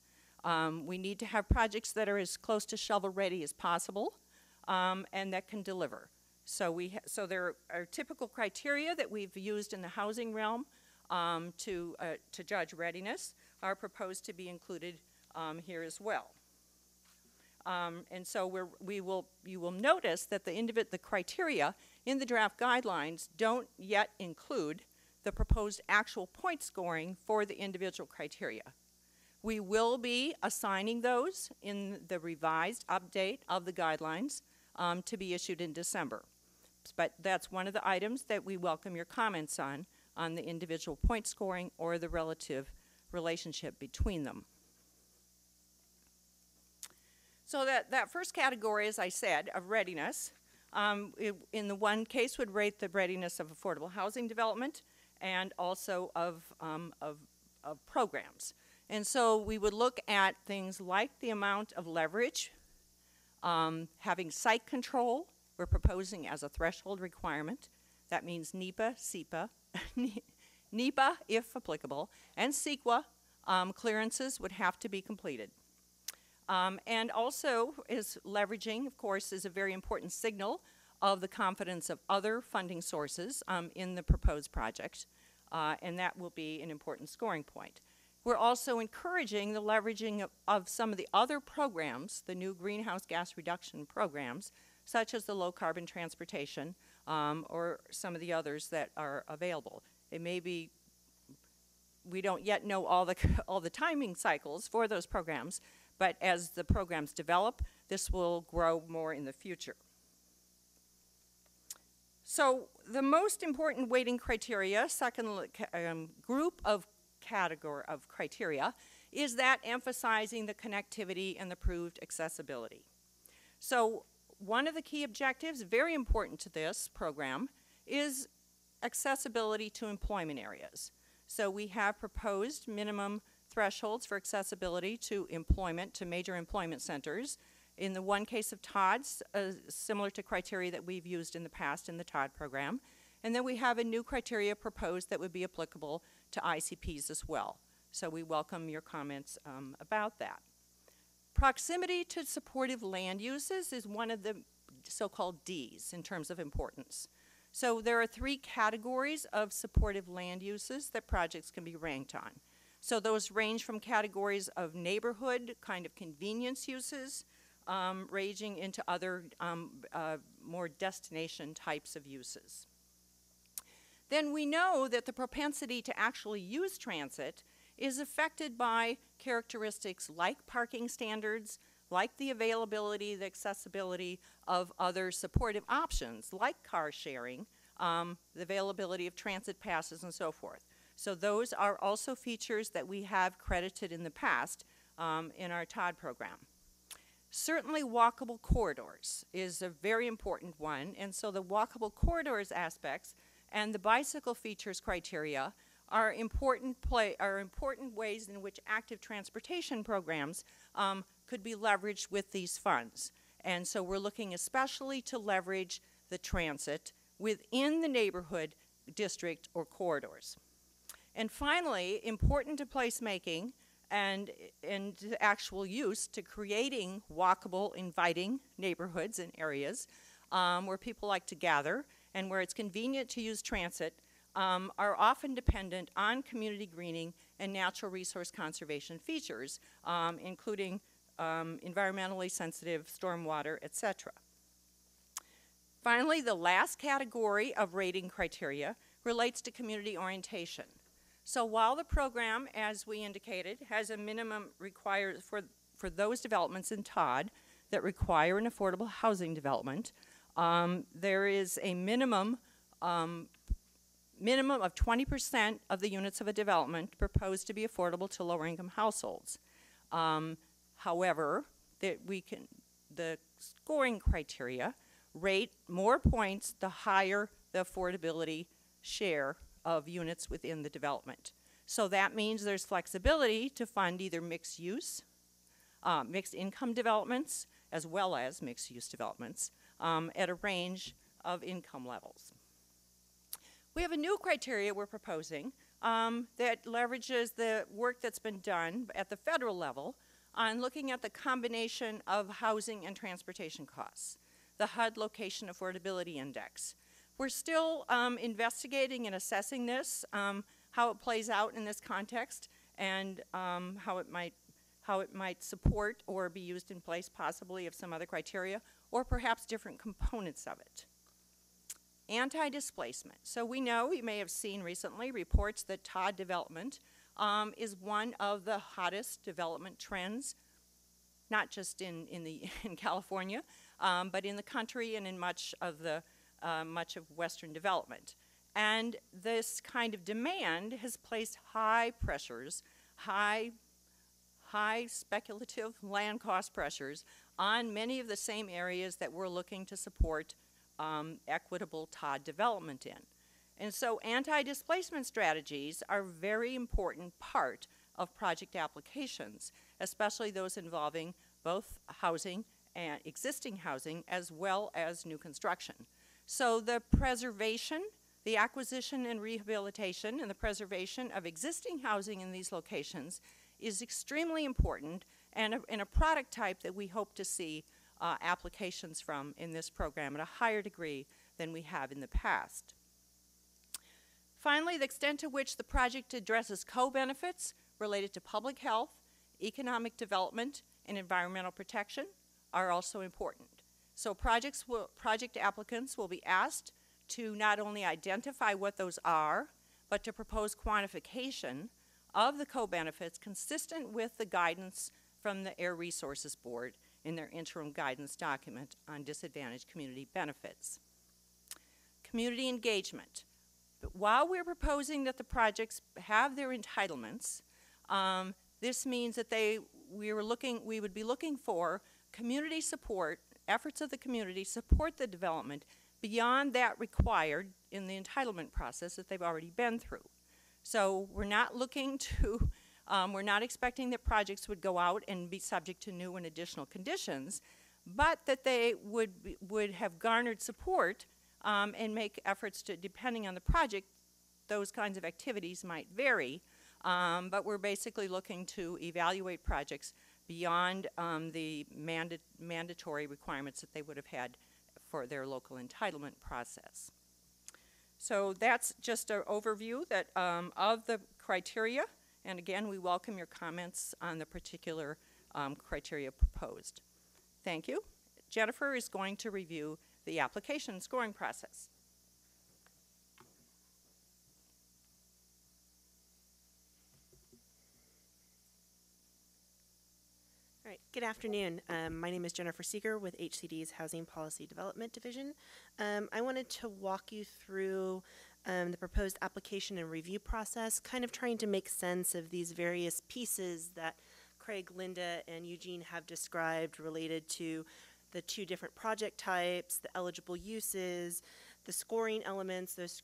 We need to have projects that are as close to shovel-ready as possible and that can deliver. So there are typical criteria that we've used in the housing realm to judge readiness are proposed to be included here as well. And so you will notice that the criteria in the draft guidelines don't yet include the proposed actual point scoring for the individual criteria. We will be assigning those in the revised update of the guidelines to be issued in December. But that's one of the items that we welcome your comments on the individual point scoring or the relative relationship between them. So that first category, as I said, of readiness, in the one case would rate the readiness of affordable housing development and also of programs. And so we would look at things like the amount of leverage, having site control, we're proposing as a threshold requirement. That means NEPA, SEPA, NEPA if applicable, and CEQA clearances would have to be completed. And also is leveraging, of course, is a very important signal of the confidence of other funding sources in the proposed project, and that will be an important scoring point. We're also encouraging the leveraging of some of the other programs, the new greenhouse gas reduction programs, such as the low carbon transportation or some of the others that are available. It may be, we don't yet know all the timing cycles for those programs, but as the programs develop, this will grow more in the future. So the most important weighting criteria, second group of category of criteria, is that emphasizing the connectivity and the proved accessibility. So one of the key objectives, very important to this program, is accessibility to employment areas. So we have proposed minimum thresholds for accessibility to employment, to major employment centers. In the one case of TODS, similar to criteria that we've used in the past in the TOD program. And then we have a new criteria proposed that would be applicable to ICPs as well. So we welcome your comments about that. Proximity to supportive land uses is one of the so-called Ds in terms of importance. So there are 3 categories of supportive land uses that projects can be ranked on. So those range from categories of neighborhood, kind of convenience uses, ranging into other more destination types of uses. Then we know that the propensity to actually use transit is affected by characteristics like parking standards, like the availability, the accessibility of other supportive options, like car sharing, the availability of transit passes, and so forth. So those are also features that we have credited in the past in our TOD program. Certainly walkable corridors is a very important one, and so the walkable corridors aspects and the bicycle features criteria are important ways in which active transportation programs could be leveraged with these funds. And so we're looking especially to leverage the transit within the neighborhood, district, or corridors. And finally, important to placemaking and to actual use, to creating walkable, inviting neighborhoods and areas where people like to gather and where it's convenient to use transit, are often dependent on community greening and natural resource conservation features, including environmentally sensitive stormwater, etc. Finally, the last category of rating criteria relates to community orientation. So while the program, as we indicated, has a minimum required for those developments in TOD that require an affordable housing development, there is a minimum of 20% of the units of a development proposed to be affordable to lower income households. However, the scoring criteria rate more points the higher the affordability share of units within the development. So that means there's flexibility to fund either mixed use, mixed income developments, as well as mixed use developments at a range of income levels. We have a new criteria we're proposing that leverages the work that's been done at the federal level on looking at the combination of housing and transportation costs, the HUD Location Affordability Index. We're still investigating and assessing this, how it plays out in this context, and how it might support or be used in place possibly of some other criteria, or perhaps different components of it. Anti-displacement. So we know, you may have seen recently reports that TOD development is one of the hottest development trends, not just in California, but in the country and in much of Western development. And this kind of demand has placed high pressures, high speculative land cost pressures on many of the same areas that we're looking to support equitable TOD development in. And so anti-displacement strategies are a very important part of project applications, especially those involving both housing and existing housing as well as new construction. So the preservation, the acquisition and rehabilitation and the preservation of existing housing in these locations is extremely important and a product type that we hope to see applications from in this program at a higher degree than we have in the past. Finally, the extent to which the project addresses co-benefits related to public health, economic development, and environmental protection are also important. So project applicants will be asked to not only identify what those are, but to propose quantification of the co-benefits consistent with the guidance from the Air Resources Board in their interim guidance document on disadvantaged community benefits. Community engagement. But while we're proposing that the projects have their entitlements, this means that we would be looking for community support, efforts of the community support the development beyond that required in the entitlement process that they've already been through. So we're not looking to, we're not expecting that projects would go out and be subject to new and additional conditions, but that they would have garnered support and make efforts to, depending on the project, those kinds of activities might vary, but we're basically looking to evaluate projects beyond the mandatory requirements that they would have had for their local entitlement process. So that's just an overview that, of the criteria, and again, we welcome your comments on the particular criteria proposed. Thank you. Jennifer is going to review the application scoring process. All right, good afternoon. My name is Jennifer Seeger with HCD's Housing Policy Development Division. I wanted to walk you through the proposed application and review process, kind of trying to make sense of these various pieces that Craig, Linda, and Eugene have described related to the two different project types, the eligible uses, the scoring elements, those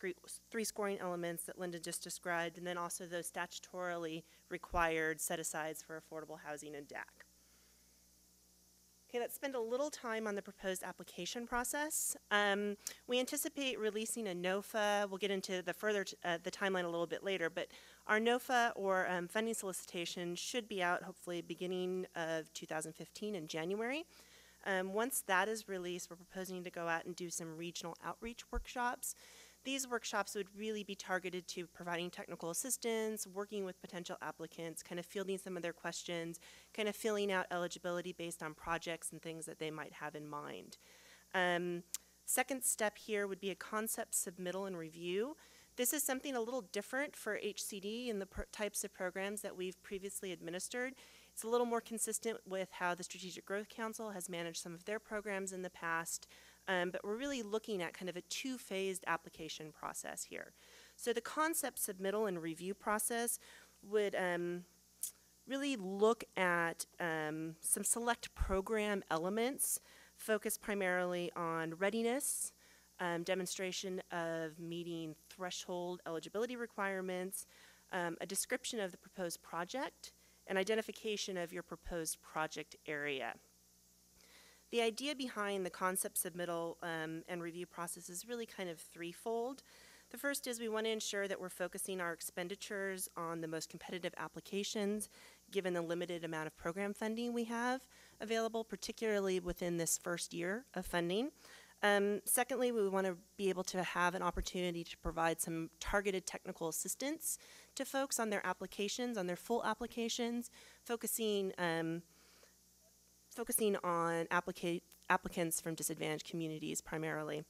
three scoring elements that Linda just described, and then also those statutorily required set-asides for affordable housing and DAC. Okay, let's spend a little time on the proposed application process. We anticipate releasing a NOFA. We'll get into the the timeline a little bit later, but our NOFA or funding solicitation should be out hopefully beginning of 2015 in January. Once that is released, we're proposing to go out and do some regional outreach workshops. These workshops would really be targeted to providing technical assistance, working with potential applicants, kind of fielding some of their questions, kind of filling out eligibility based on projects and things that they might have in mind. Second step here would be a concept submittal and review. This is something a little different for HCD and the types of programs that we've previously administered. It's a little more consistent with how the Strategic Growth Council has managed some of their programs in the past. But we're really looking at kind of a two-phased application process here. So the concept submittal and review process would really look at some select program elements focused primarily on readiness, demonstration of meeting threshold eligibility requirements, a description of the proposed project, and identification of your proposed project area. The idea behind the concept submittal and review process is really kind of threefold. The first is we want to ensure that we're focusing our expenditures on the most competitive applications, given the limited amount of program funding we have available, particularly within this first year of funding. Secondly, we want to be able to have an opportunity to provide some targeted technical assistance to folks on their applications, on their full applications, focusing on applicants from disadvantaged communities primarily.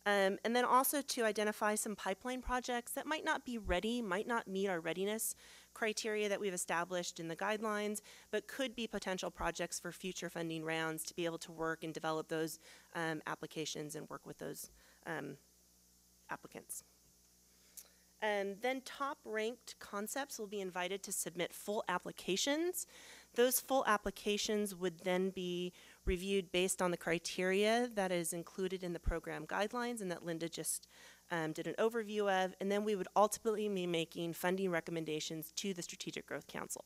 And then also to identify some pipeline projects that might not be ready, might not meet our readiness criteria that we've established in the guidelines, but could be potential projects for future funding rounds to be able to work and develop those applications and work with those applicants. And then top-ranked concepts will be invited to submit full applications. Those full applications would then be reviewed based on the criteria that is included in the program guidelines and that Linda just did an overview of, and then we would ultimately be making funding recommendations to the Strategic Growth Council.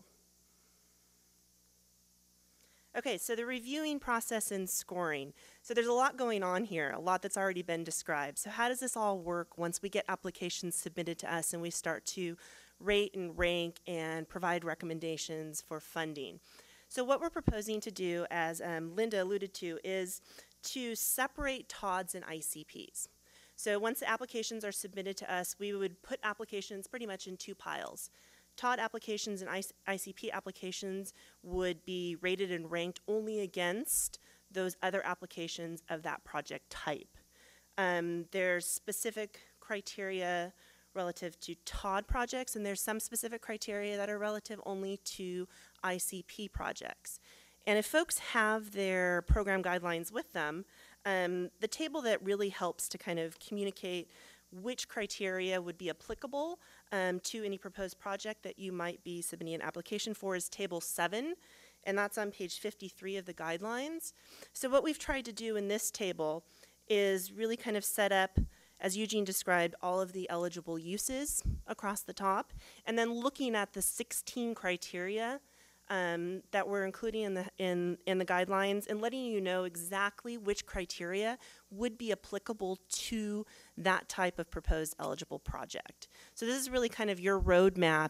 Okay, so the reviewing process and scoring. So there's a lot going on here, a lot that's already been described. So how does this all work once we get applications submitted to us and we start to rate and rank and provide recommendations for funding? So what we're proposing to do, as Linda alluded to, is to separate TODs and ICPs. So once the applications are submitted to us, we would put applications pretty much in two piles. TOD applications and ICP applications would be rated and ranked only against those other applications of that project type. There's specific criteria relative to TOD projects, and there's some specific criteria that are relative only to ICP projects. And if folks have their program guidelines with them, the table that really helps to kind of communicate which criteria would be applicable to any proposed project that you might be submitting an application for is Table 7, and that's on page 53 of the guidelines. So what we've tried to do in this table is really kind of set up, as Eugene described, all of the eligible uses across the top, and then looking at the 16 criteria that we're including in the guidelines and letting you know exactly which criteria would be applicable to that type of proposed eligible project. So this is really kind of your roadmap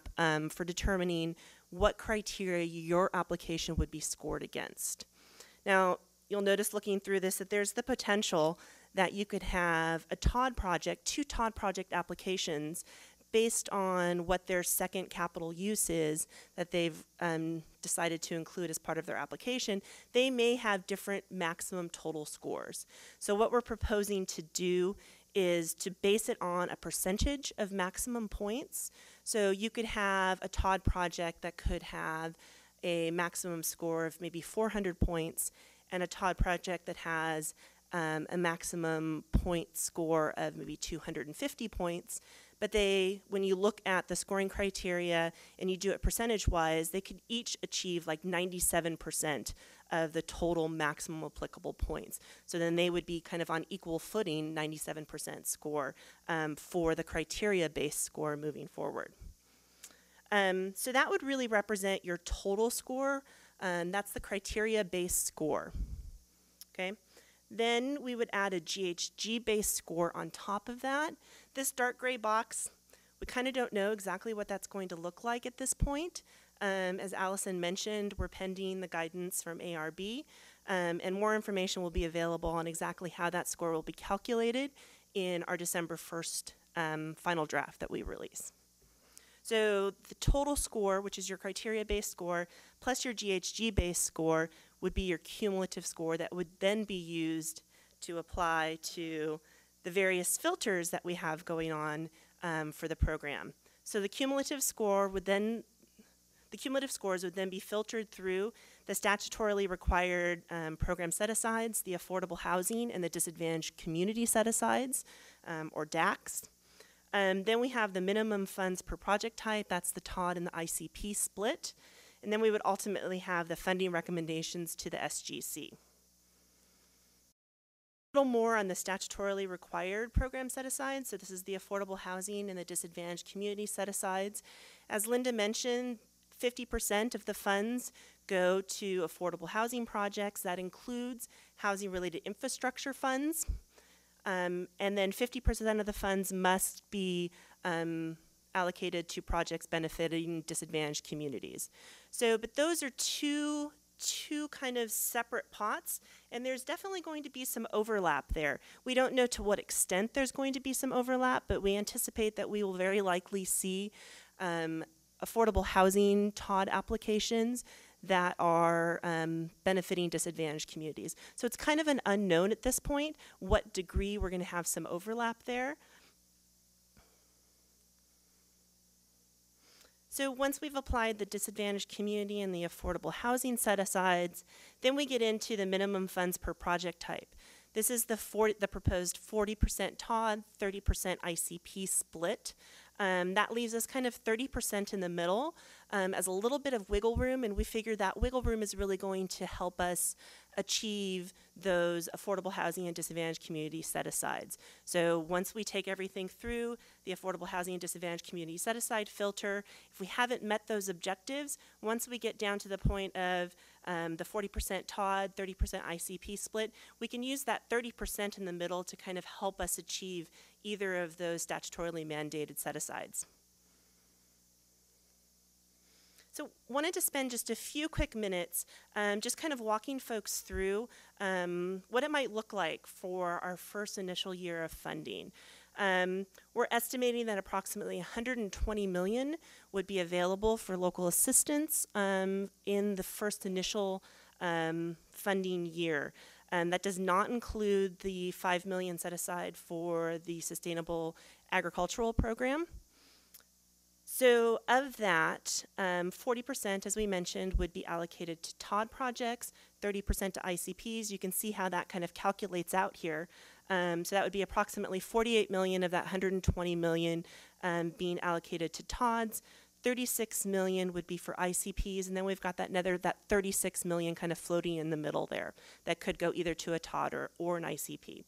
for determining what criteria your application would be scored against. Now, you'll notice looking through this that there's the potential that you could have a TOD project, two TOD project applications based on what their second capital use is that they've decided to include as part of their application. They may have different maximum total scores. So what we're proposing to do is to base it on a percentage of maximum points. So you could have a TOD project that could have a maximum score of maybe 400 points and a TOD project that has a maximum point score of maybe 250 points. But when you look at the scoring criteria and you do it percentage-wise, they could each achieve like 97% of the total maximum applicable points. So then they would be kind of on equal footing, 97% score for the criteria-based score moving forward. So that would really represent your total score. That's the criteria-based score. Okay. Then we would add a GHG-based score on top of that. This dark gray box, we kind of don't know exactly what that's going to look like at this point. As Allison mentioned, we're pending the guidance from ARB, and more information will be available on exactly how that score will be calculated in our December 1st final draft that we release. So the total score, which is your criteria-based score, plus your GHG-based score, would be your cumulative score that would then be used to apply to the various filters that we have going on for the program. So the cumulative scores would then be filtered through the statutorily required program set-asides, the affordable housing, and the disadvantaged community set-asides, or DACs. Then we have the minimum funds per project type, that's the TOD and the ICP split. And then we would ultimately have the funding recommendations to the SGC. A little more on the statutorily required program set-asides. So this is the affordable housing and the disadvantaged community set-asides. As Linda mentioned, 50% of the funds go to affordable housing projects. That includes housing-related infrastructure funds. And then 50% of the funds must be allocated to projects benefiting disadvantaged communities. So, but those are two kind of separate pots, and there's definitely going to be some overlap there. We don't know to what extent there's going to be some overlap, but we anticipate that we will very likely see affordable housing TOD applications that are benefiting disadvantaged communities. So it's kind of an unknown at this point what degree we're going to have some overlap there. So once we've applied the disadvantaged community and the affordable housing set-asides, then we get into the minimum funds per project type. This is the proposed 40% TOD, 30% ICP split. That leaves us kind of 30% in the middle as a little bit of wiggle room, and we figure that wiggle room is really going to help us achieve those affordable housing and disadvantaged community set-asides. So once we take everything through the affordable housing and disadvantaged community set-aside filter, if we haven't met those objectives, once we get down to the point of the 40% TOD, 30% ICP split, we can use that 30% in the middle to kind of help us achieve either of those statutorily mandated set-asides. So wanted to spend just a few quick minutes just kind of walking folks through what it might look like for our first initial year of funding. We're estimating that approximately $120 million would be available for local assistance in the first initial funding year. That does not include the $5 million set aside for the Sustainable Agricultural Program. So of that, 40%, as we mentioned, would be allocated to TOD projects, 30% to ICPs. You can see how that kind of calculates out here. So that would be approximately 48 million of that 120 million being allocated to TODs. 36 million would be for ICPs, and then we've got that 36 million kind of floating in the middle there that could go either to a TOD or an ICP.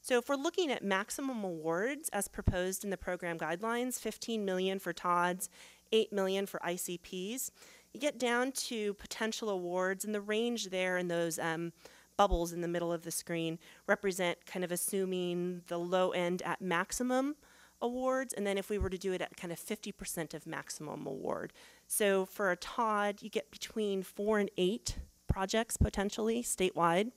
So if we're looking at maximum awards as proposed in the program guidelines, 15 million for TODs, 8 million for ICPs, you get down to potential awards, and the range there in those bubbles in the middle of the screen represent kind of assuming the low end at maximum awards, and then if we were to do it at kind of 50% of maximum award. So for a TOD, you get between 4 and 8 projects potentially statewide.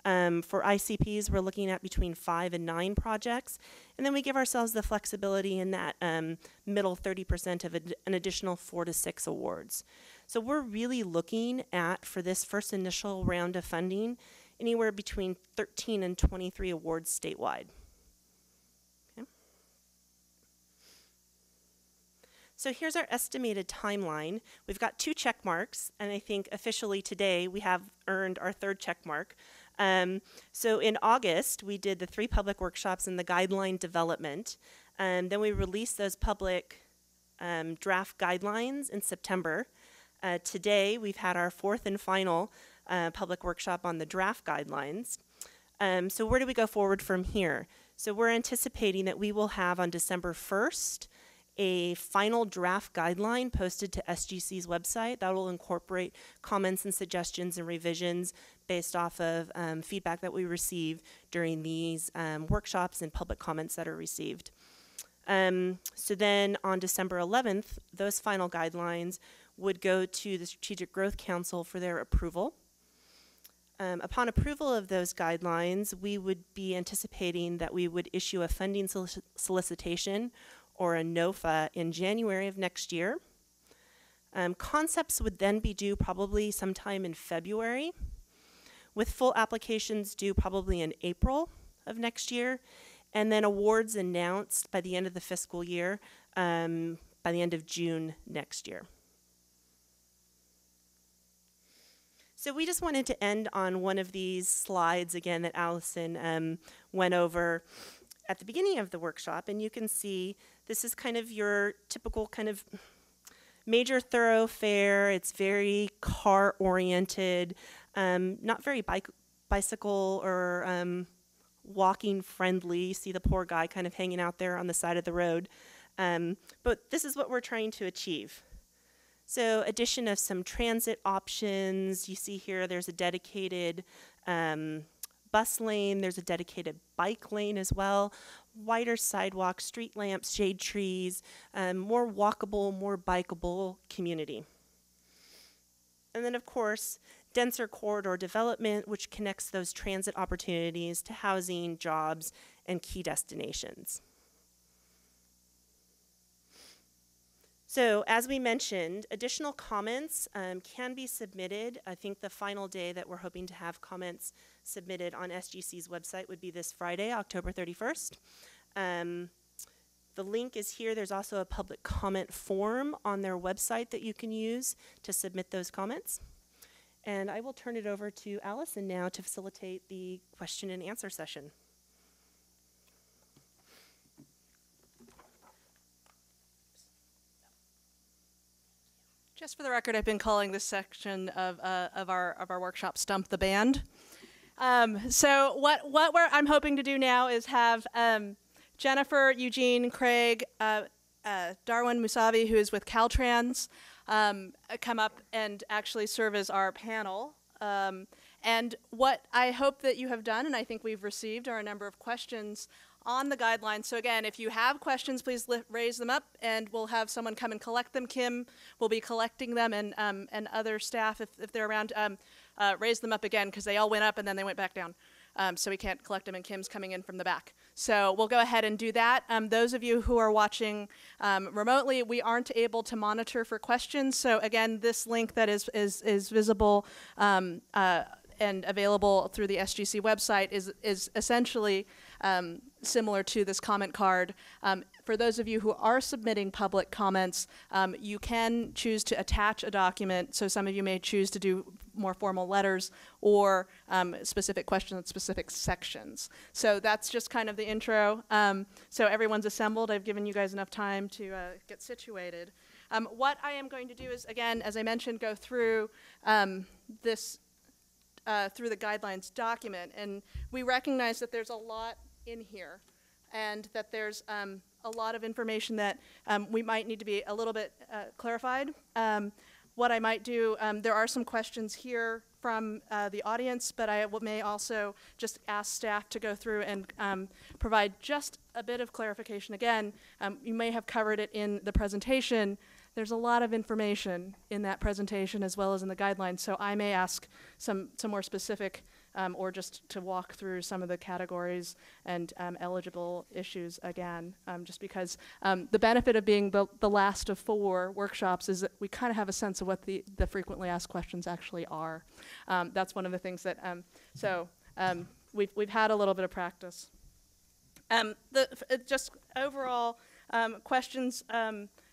For ICPs, we're looking at between 5 and 9 projects, and then we give ourselves the flexibility in that middle 30% of an additional 4 to 6 awards. So we're really looking at, for this first initial round of funding, anywhere between 13 and 23 awards statewide. Okay. So here's our estimated timeline. We've got 2 check marks, and I think officially today we have earned our 3rd check mark. So in August, we did the 3 public workshops and the guideline development. Then we released those public draft guidelines in September. Today, we've had our 4th and final public workshop on the draft guidelines. So where do we go forward from here? So we're anticipating that we will have on December 1st a final draft guideline posted to SGC's website that will incorporate comments and suggestions and revisions based off of feedback that we receive during these workshops and public comments that are received. So then on December 11th, those final guidelines would go to the Strategic Growth Council for their approval. Upon approval of those guidelines, we would be anticipating that we would issue a funding solicitation or a NOFA in January of next year. Concepts would then be due probably sometime in February, with full applications due probably in April of next year, and then awards announced by the end of the fiscal year, by the end of June next year. So we just wanted to end on one of these slides again that Allison went over at the beginning of the workshop, and you can see this is kind of your typical kind of major thoroughfare. It's very car oriented, not very bicycle or walking friendly. You see the poor guy kind of hanging out there on the side of the road. But this is what we're trying to achieve. So addition of some transit options. You see here there's a dedicated bus lane. There's a dedicated bike lane as well. Wider sidewalks, street lamps, shade trees, more walkable, more bikeable community. And then of course, denser corridor development, which connects those transit opportunities to housing, jobs, and key destinations. So as we mentioned, additional comments can be submitted. I think the final day that we're hoping to have comments submitted on SGC's website would be this Friday, October 31st. The link is here. There's also a public comment form on their website that you can use to submit those comments. And I will turn it over to Allison now to facilitate the question and answer session. Just for the record, I've been calling this section of our workshop "Stump the Band." So what I'm hoping to do now is have Jennifer, Eugene, Craig Darwin Musavi, who is with Caltrans, come up and actually serve as our panel. And what I hope that you have done, and I think we've received, are a number of questions on the guidelines. So again, if you have questions, please raise them up, and we'll have someone come and collect them. Kim will be collecting them, and other staff, if they're around, raise them up again, because they all went up and then they went back down. So we can't collect them, and Kim's coming in from the back. So we'll go ahead and do that. Those of you who are watching remotely, we aren't able to monitor for questions. So again, this link that is visible and available through the SGC website is essentially similar to this comment card. For those of you who are submitting public comments, you can choose to attach a document. So some of you may choose to do more formal letters or specific questions in specific sections. So that's just kind of the intro. So everyone's assembled. I've given you guys enough time to get situated. What I am going to do is, again, as I mentioned, go through this through the guidelines document. And we recognize that there's a lot in here, and that there's a lot of information that we might need to be a little bit clarified. What I might do, there are some questions here from the audience, but I may also just ask staff to go through and provide just a bit of clarification. Again, you may have covered it in the presentation. There's a lot of information in that presentation as well as in the guidelines, so I may ask some more specific or just to walk through some of the categories and eligible issues again, just because the benefit of being the last of 4 workshops is that we kind of have a sense of what the frequently asked questions actually are. That's one of the things that, we've had a little bit of practice. Just overall questions,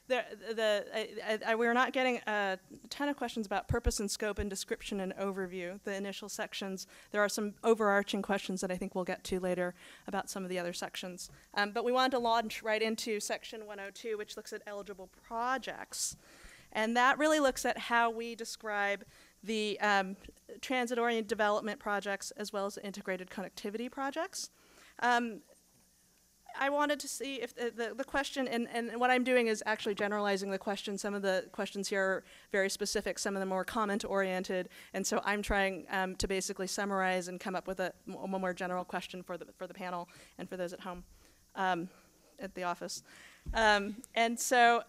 we're not getting a ton of questions about purpose and scope and description and overview, the initial sections. There are some overarching questions that I think we'll get to later about some of the other sections. But we wanted to launch right into section 102, which looks at eligible projects. And that really looks at how we describe the transit-oriented development projects as well as integrated connectivity projects. I wanted to see if the question, and what I'm doing is actually generalizing the question. Some of the questions here are very specific, some of them more comment-oriented, and so I'm trying to basically summarize and come up with a more general question for the panel and for those at home at the office. And so,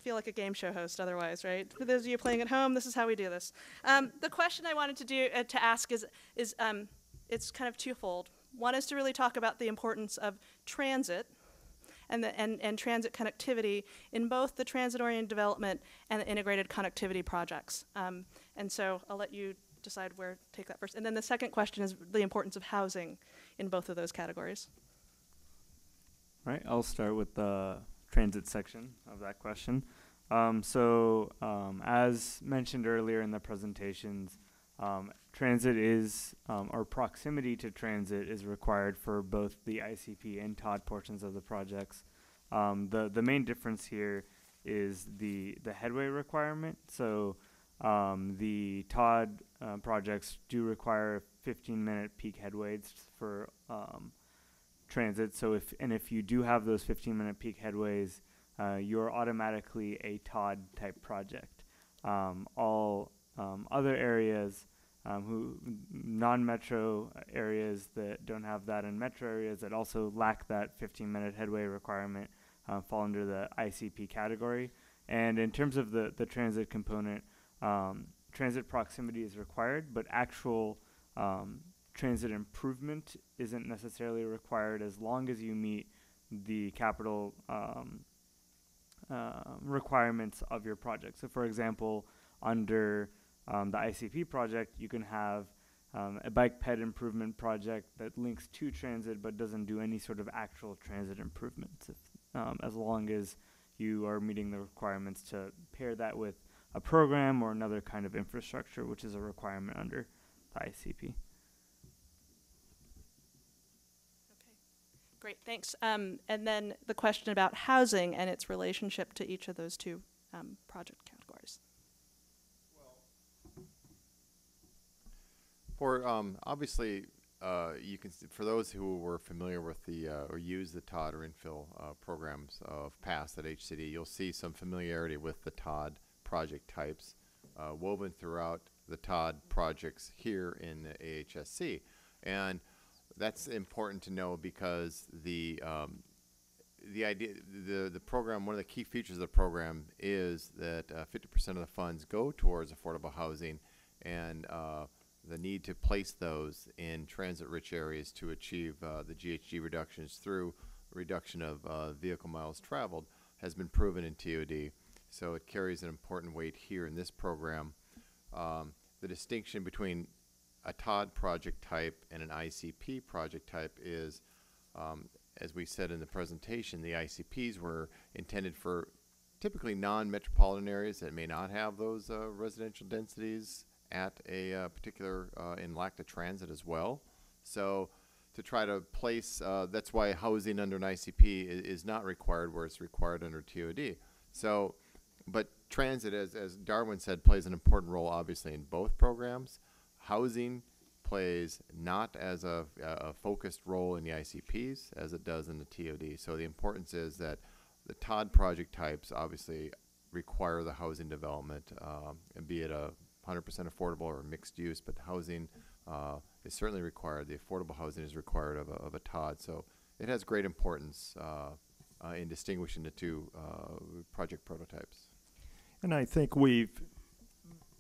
feel like a game show host otherwise, right? For those of you playing at home, this is how we do this. The question I wanted to ask is it's kind of twofold. One is to really talk about the importance of transit and transit connectivity in both the transit-oriented development and the integrated connectivity projects. And so I'll let you decide where to take that first. And then the second question is the importance of housing in both of those categories. All right, I'll start with the transit section of that question. As mentioned earlier in the presentations, transit is, or proximity to transit is required for both the ICP and TOD portions of the projects. The main difference here is the headway requirement. So the TOD projects do require 15-minute peak headways for transit. So if you do have those 15-minute peak headways, you're automatically a TOD type project. All other areas, non-metro areas that don't have that, and metro areas that also lack that 15-minute headway requirement fall under the ICP category. And in terms of the transit component, transit proximity is required, but actual transit improvement isn't necessarily required as long as you meet the capital requirements of your project. So for example, under the ICP project, you can have a bike ped improvement project that links to transit but doesn't do any sort of actual transit improvements, as long as you are meeting the requirements to pair that with a program or another kind of infrastructure, which is a requirement under the ICP. Okay, great, thanks. And then the question about housing and its relationship to each of those two project categories. For obviously you can for those who were familiar with the or use the TOD or infill programs of past at HCD, you'll see some familiarity with the TOD project types woven throughout the TOD projects here in the AHSC, and that's important to know because the program, one of the key features of the program is that 50% of the funds go towards affordable housing, and the need to place those in transit-rich areas to achieve the GHG reductions through reduction of vehicle miles traveled has been proven in TOD. So it carries an important weight here in this program. The distinction between a TOD project type and an ICP project type is, as we said in the presentation, the ICPs were intended for typically non-metropolitan areas that may not have those residential densities at a particular, and lack the transit as well. So to try to place, that's why housing under an ICP is not required where it's required under TOD. So, but transit, as Darwin said, plays an important role obviously in both programs. Housing plays not as a focused role in the ICPs as it does in the TOD. So the importance is that the TOD project types obviously require the housing development, and be it a 100% affordable or mixed use, but the housing is certainly required. The affordable housing is required of a TOD. So it has great importance in distinguishing the two project prototypes. And I think we've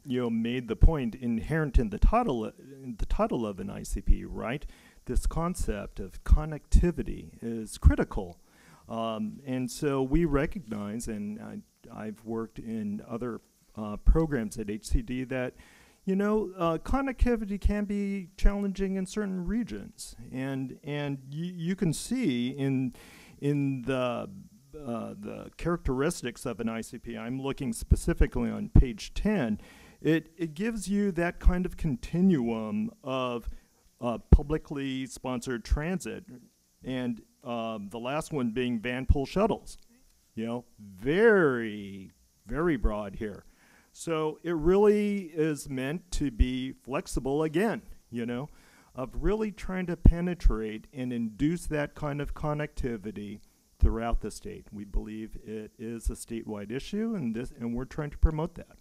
made the point inherent in the title of an ICP, right? This concept of connectivity is critical. And so we recognize, and I've worked in other programs at HCD, that connectivity can be challenging in certain regions, and you can see in the characteristics of an ICP. I'm looking specifically on page 10. It gives you that kind of continuum of publicly sponsored transit, and the last one being van pull shuttles. Very, very broad here. So it really is meant to be flexible again, of really trying to penetrate and induce that kind of connectivity throughout the state. We believe it is a statewide issue, and we're trying to promote that.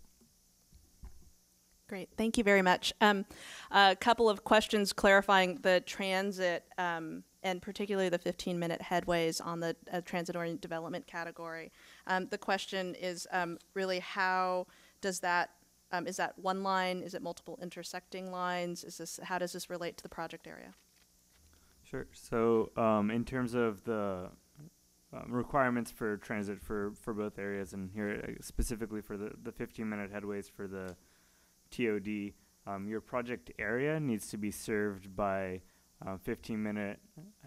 Great, thank you very much. A couple of questions clarifying the transit and particularly the 15-minute headways on the transit-oriented development category. The question is really how does that, is that one line, is it multiple intersecting lines? How does this relate to the project area? Sure, so in terms of the requirements for transit for both areas, and here specifically for the 15-minute headways for the TOD, your project area needs to be served by 15-minute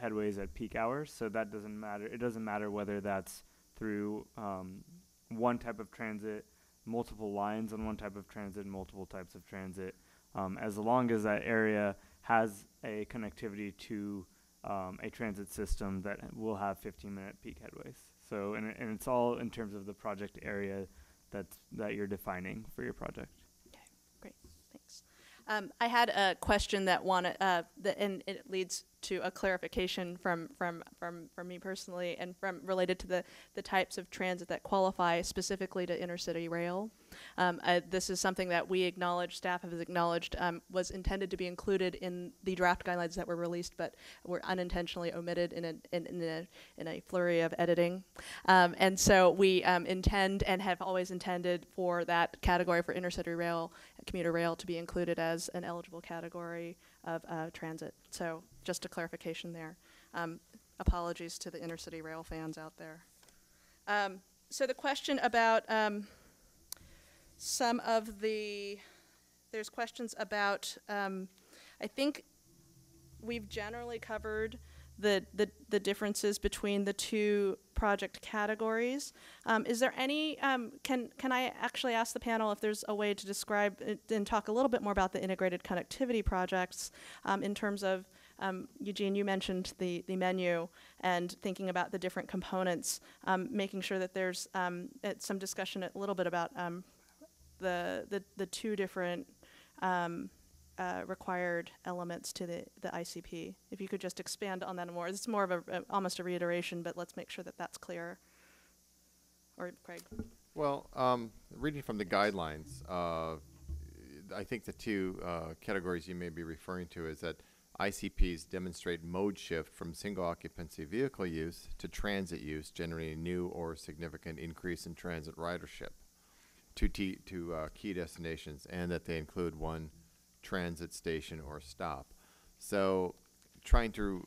headways at peak hours. So that doesn't matter. It doesn't matter whether that's through one type of transit, multiple lines on one type of transit, multiple types of transit, as long as that area has a connectivity to a transit system that will have 15-minute peak headways. So, and it's all in terms of the project area that you're defining for your project. Okay, great, thanks. I had a question that and it leads to a clarification from me personally, and related to the types of transit that qualify specifically to intercity rail. This is something that we acknowledge, staff has acknowledged, was intended to be included in the draft guidelines that were released, but were unintentionally omitted in a flurry of editing. And so we intend and have always intended for that category for intercity rail, commuter rail, to be included as an eligible category of transit. So just a clarification there. Apologies to the intercity rail fans out there. So the question about some of there's questions about, I think we've generally covered the differences between the two project categories. Is there any, can I actually ask the panel if there's a way to describe and talk a little bit more about the integrated connectivity projects in terms of, Eugene, you mentioned the menu and thinking about the different components, making sure that there's some discussion a little bit about the two different required elements to the ICP. If you could just expand on that more. It's more of almost a reiteration, but let's make sure that that's clear. Or Craig. Well, reading from the guidelines, I think the two categories you may be referring to is that ICPs demonstrate mode shift from single occupancy vehicle use to transit use, generating new or significant increase in transit ridership to key destinations, and that they include one transit station or stop. So trying to,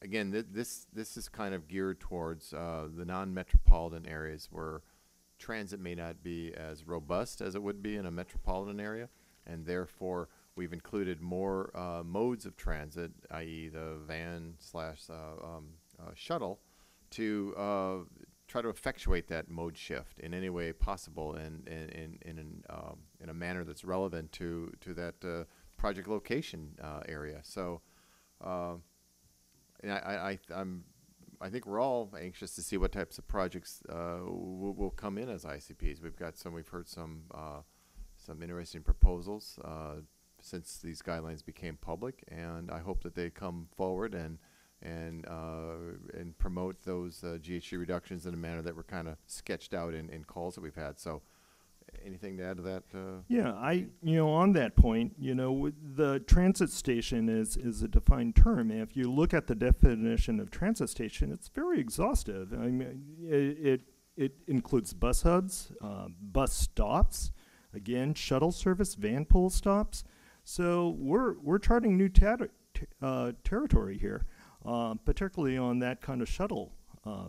again, this is kind of geared towards the non-metropolitan areas where transit may not be as robust as it would be in a metropolitan area, and therefore we've included more modes of transit, i.e. the van / shuttle, to try to effectuate that mode shift in any way possible and in a manner that's relevant to that project location area. So and I think we're all anxious to see what types of projects will come in as ICPs. We've heard some interesting proposals since these guidelines became public, and I hope that they come forward and promote those GHG reductions in a manner that were kind of sketched out in calls that we've had. So, anything to add to that? Yeah, on that point, the transit station is a defined term. And if you look at the definition of transit station, it's very exhaustive. I mean, it includes bus hubs, bus stops, again, shuttle service, van pool stops. So we're charting new territory here, particularly on that kind of shuttle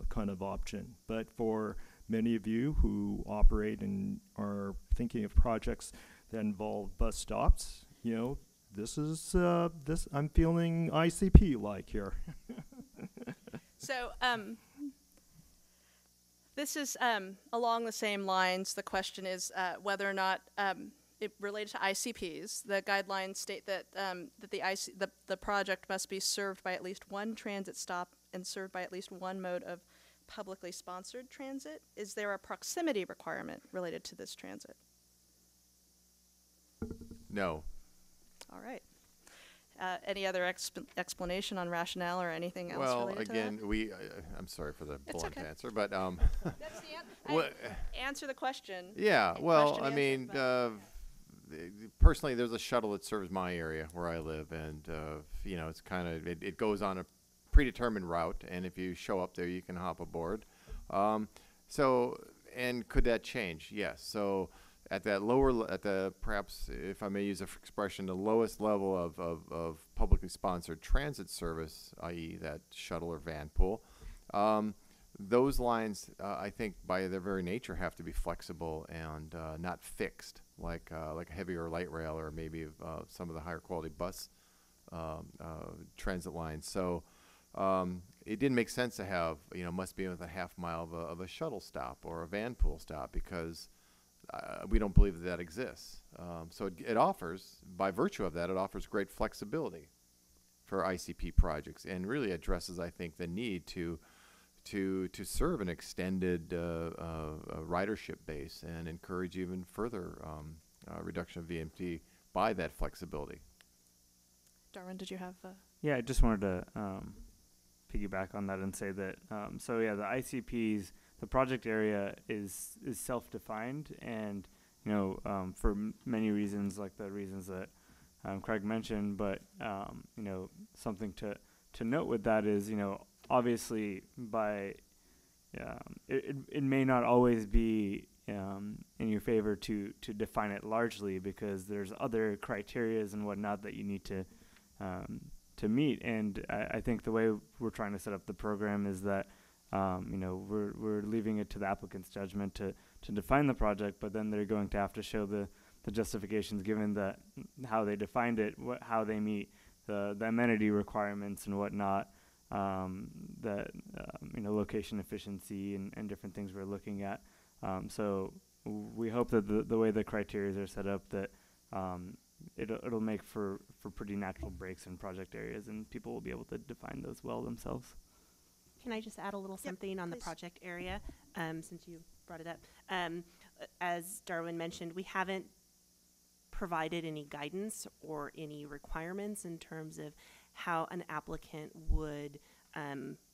kind of option. But for many of you who operate and are thinking of projects that involve bus stops, this is I'm feeling ICP like here. So this is along the same lines. The question is whether or not it related to ICPs. The guidelines state that the project must be served by at least one transit stop and served by at least one mode of publicly sponsored transit. Is there a proximity requirement related to this transit? No. All right. Any other explanation on rationale or anything else Well, related again, to that? I'm sorry for the It's blunt okay. answer, but That's the answer the question. yeah. Well, Question I mean, answered, personally, there's a shuttle that serves my area where I live, and it's kind of it goes on a predetermined route, and if you show up there, you can hop aboard. So, and could that change? Yes. So, at the perhaps, if I may use an expression, the lowest level of publicly sponsored transit service, i.e., that shuttle or van pool, those lines, I think, by their very nature, have to be flexible and not fixed, like a heavy or light rail, or maybe some of the higher quality bus transit lines. So. It didn't make sense to have, must be within a half mile of a shuttle stop or a van pool stop, because we don't believe that exists. So it offers, by virtue of that, it offers great flexibility for ICP projects, and really addresses, I think, the need to serve an extended ridership base and encourage even further reduction of VMT by that flexibility. Darwin, did you have? Yeah, I just wanted to piggyback on that and say that the ICPs, the project area is self-defined, and for many reasons, like the reasons that Craig mentioned, but something to note with that is obviously it may not always be in your favor to define it largely, because there's other criterias and whatnot that you need to meet. And I think the way we're trying to set up the program is that we're leaving it to the applicant's judgment to define the project, but then they're going to have to show the justifications given that how they defined it, how they meet the amenity requirements and whatnot, location efficiency and different things we're looking at. So we hope that the way the criteria are set up, that it'll make for pretty natural breaks in project areas, and people will be able to define those well themselves. Can I just add a little something on the project area, since you brought it up? As Darwin mentioned, we haven't provided any guidance or any requirements in terms of how an applicant would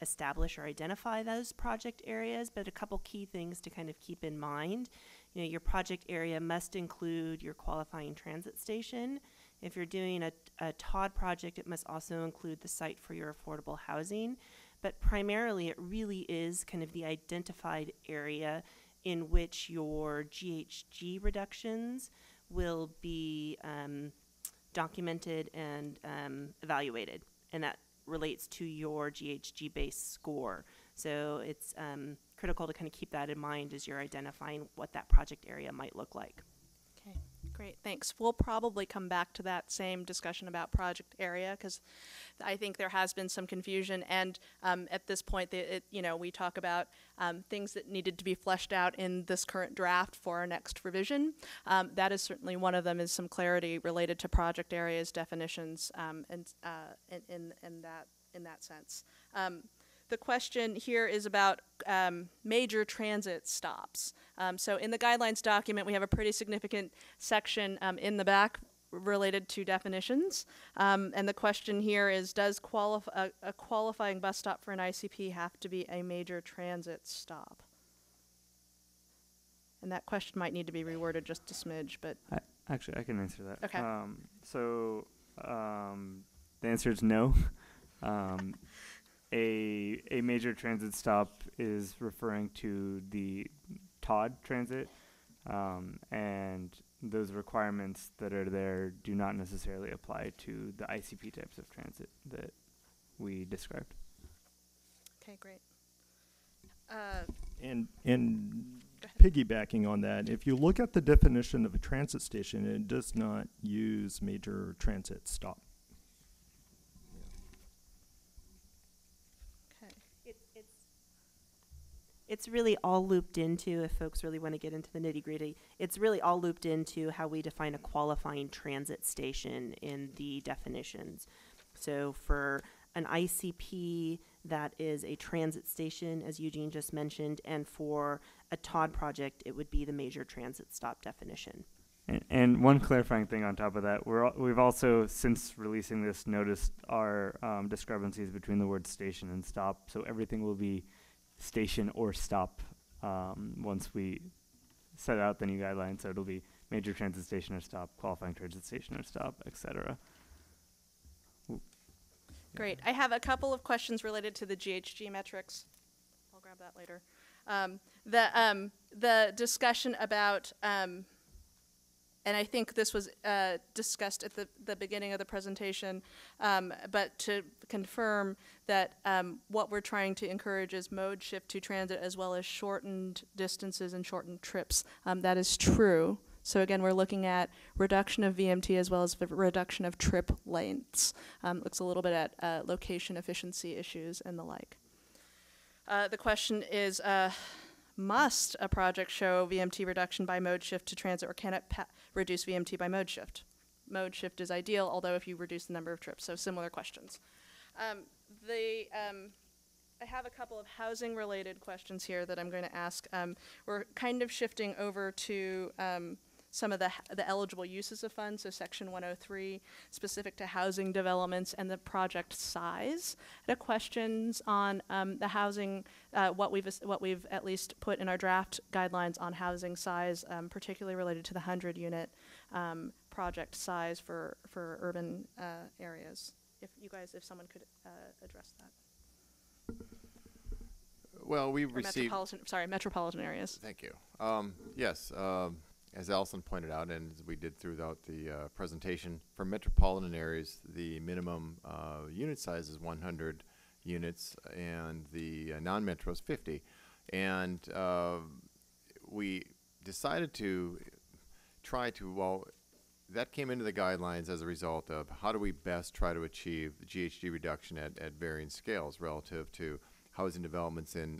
establish or identify those project areas, but a couple key things to kind of keep in mind. You know, your project area must include your qualifying transit station. If you're doing a TOD project, it must also include the site for your affordable housing. But primarily, it really is kind of the identified area in which your GHG reductions will be documented and evaluated. And that relates to your GHG-based score. So it's critical to kind of keep that in mind as you're identifying what that project area might look like. Okay, great, thanks. We'll probably come back to that same discussion about project area, because I think there has been some confusion, and at this point, we talk about things that needed to be fleshed out in this current draft for our next revision. That is certainly one of them, is some clarity related to project areas, definitions, and in that sense. The question here is about major transit stops. So in the guidelines document, we have a pretty significant section in the back related to definitions. And the question here is, does a qualifying bus stop for an ICP have to be a major transit stop? And that question might need to be reworded just a smidge, but... Actually, I can answer that. Okay. The answer is no. A major transit stop is referring to the TOD transit, and those requirements that are there do not necessarily apply to the ICP types of transit that we described. Okay, great. And piggybacking on that, if you look at the definition of a transit station, it does not use major transit stop. It's really all looped into, if folks really want to get into the nitty-gritty, it's really all looped into how we define a qualifying transit station in the definitions. So for an ICP, that is a transit station, as Eugene just mentioned, and for a TOD project, it would be the major transit stop definition. And one clarifying thing on top of that, we've also, since releasing this, noticed our discrepancies between the word station and stop, so everything will be station or stop once we set out the new guidelines. So it'll be major transit station or stop, qualifying transit station or stop, etc. Great. I have a couple of questions related to the GHG metrics. I'll grab that later. The discussion about, and I think this was discussed at the beginning of the presentation, but to confirm that what we're trying to encourage is mode shift to transit as well as shortened distances and shortened trips. That is true. So again, we're looking at reduction of VMT as well as reduction of trip lengths. Looks a little bit at location efficiency issues and the like. The question is, must a project show VMT reduction by mode shift to transit, or can it reduce VMT by mode shift? Mode shift is ideal, although if you reduce the number of trips, so similar questions. I have a couple of housing-related questions here that I'm going to ask. We're kind of shifting over to some of the eligible uses of funds, so section 103, specific to housing developments and the project size. I have questions on the housing, what we've at least put in our draft guidelines on housing size, particularly related to the 100-unit project size for urban areas. If someone could address that. Well, we received... Metropolitan areas. Thank you. Yes, as Allison pointed out, and as we did throughout the presentation, for metropolitan areas, the minimum unit size is 100 units, and the non-metro is 50. And we decided to try to, well, that came into the guidelines as a result of how do we best try to achieve the GHG reduction at varying scales relative to housing developments in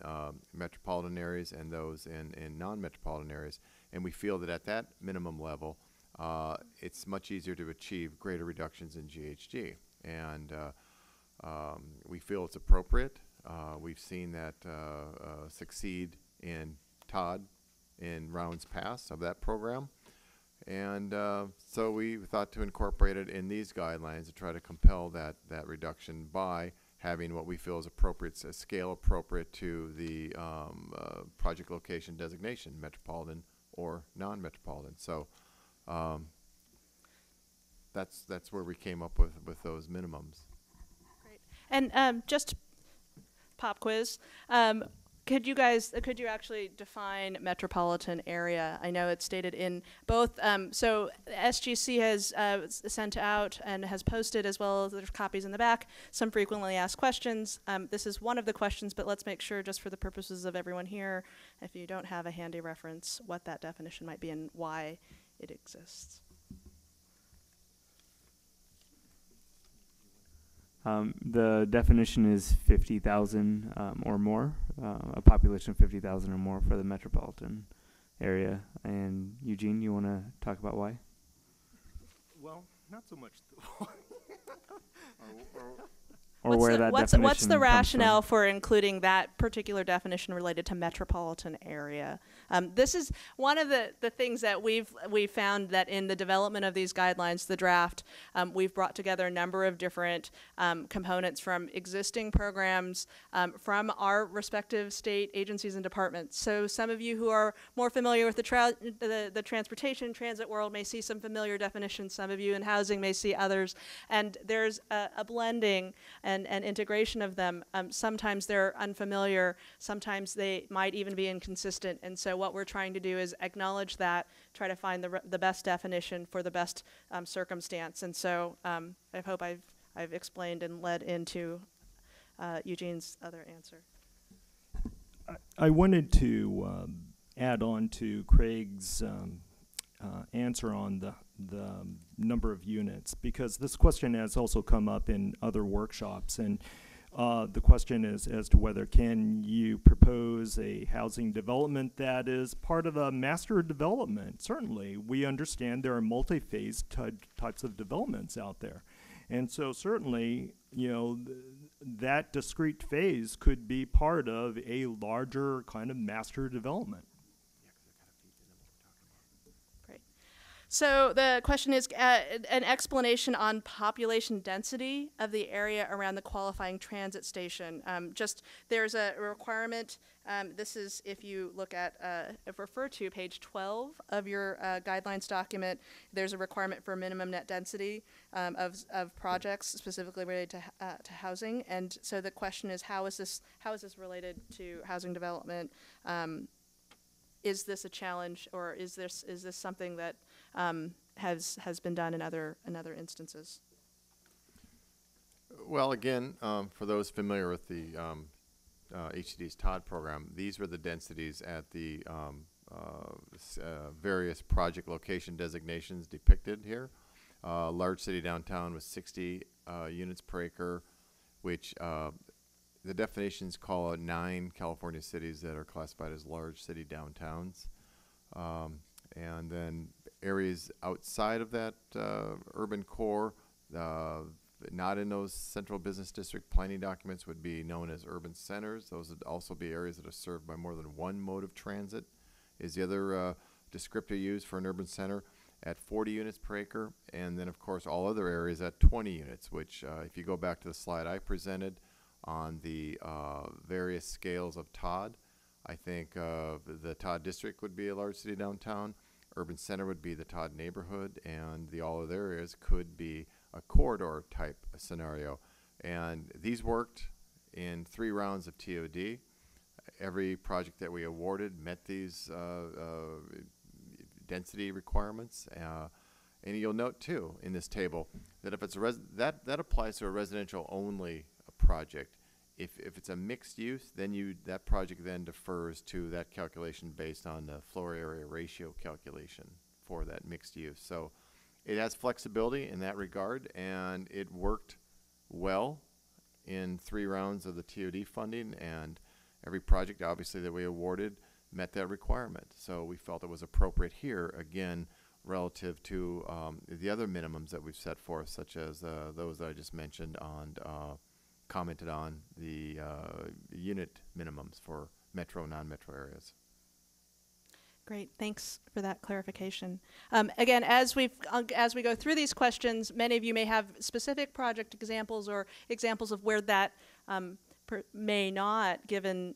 metropolitan areas and those in non-metropolitan areas. And we feel that at that minimum level, it's much easier to achieve greater reductions in GHG. And we feel it's appropriate. We've seen that succeed in TOD in rounds past of that program. And so we thought to incorporate it in these guidelines to try to compel that reduction by having what we feel is appropriate, a scale appropriate to the project location designation, metropolitan or non-metropolitan. So that's where we came up with those minimums. Great. And just pop quiz. Could you actually define metropolitan area? I know it's stated in both. So SGC has sent out and has posted, as well as there's copies in the back, some frequently asked questions. This is one of the questions, but let's make sure, just for the purposes of everyone here, if you don't have a handy reference, what that definition might be and why it exists. The definition is 50,000 or more, a population of 50,000 or more for the metropolitan area. And Eugene, you want to talk about why? Well, not so much. Or where that definition what's the comes rationale from. for including that particular definition related to metropolitan area? This is one of the things that we've found, that in the development of these guidelines, the draft, we've brought together a number of different components from existing programs, from our respective state agencies and departments. So some of you who are more familiar with the transportation transit world may see some familiar definitions. Some of you in housing may see others, and there's a blending and integration of them. Sometimes they're unfamiliar, sometimes they might even be inconsistent, and so what we're trying to do is acknowledge that, try to find the best definition for the best circumstance. And so I hope I've explained and led into Eugene's other answer. I wanted to add on to Craig's answer on the number of units, because this question has also come up in other workshops, and the question is as to whether can you propose a housing development that is part of a master development. Certainly, we understand there are multi-phase types of developments out there, and so certainly, you know, that discrete phase could be part of a larger kind of master development. So the question is an explanation on population density of the area around the qualifying transit station. There's a requirement. This is, if you look at, refer to page 12 of your guidelines document, there's a requirement for minimum net density of projects specifically related to housing. And so the question is, how is this related to housing development? Is this a challenge, or is this something that has been done in other instances? Well, again, for those familiar with the HCD's TOD program, these were the densities at the various project location designations depicted here. Large city downtown was 60 units per acre, which the definitions call out 9 California cities that are classified as large city downtowns. And then areas outside of that urban core, not in those central business district planning documents, would be known as urban centers. Those would also be areas that are served by more than one mode of transit, is the other descriptor used for an urban center, at 40 units per acre. And then, of course, all other areas at 20 units, which if you go back to the slide I presented on the various scales of TOD, I think the TOD district would be a large city downtown, urban center would be the TOD neighborhood, and the all other areas could be a corridor type scenario. And these worked in 3 rounds of TOD. Every project that we awarded met these density requirements. And you'll note too in this table that if it's that applies to a residential only project. If it's a mixed use, then that project then defers to that calculation based on the floor area ratio calculation for that mixed use. So it has flexibility in that regard, and it worked well in 3 rounds of the TOD funding, and every project obviously that we awarded met that requirement. So we felt it was appropriate here, again, relative to the other minimums that we've set forth, such as those that I just mentioned on commented on the unit minimums for metro, non-metro areas. Great, thanks for that clarification. Again, as we go through these questions, many of you may have specific project examples or examples of where that may not, given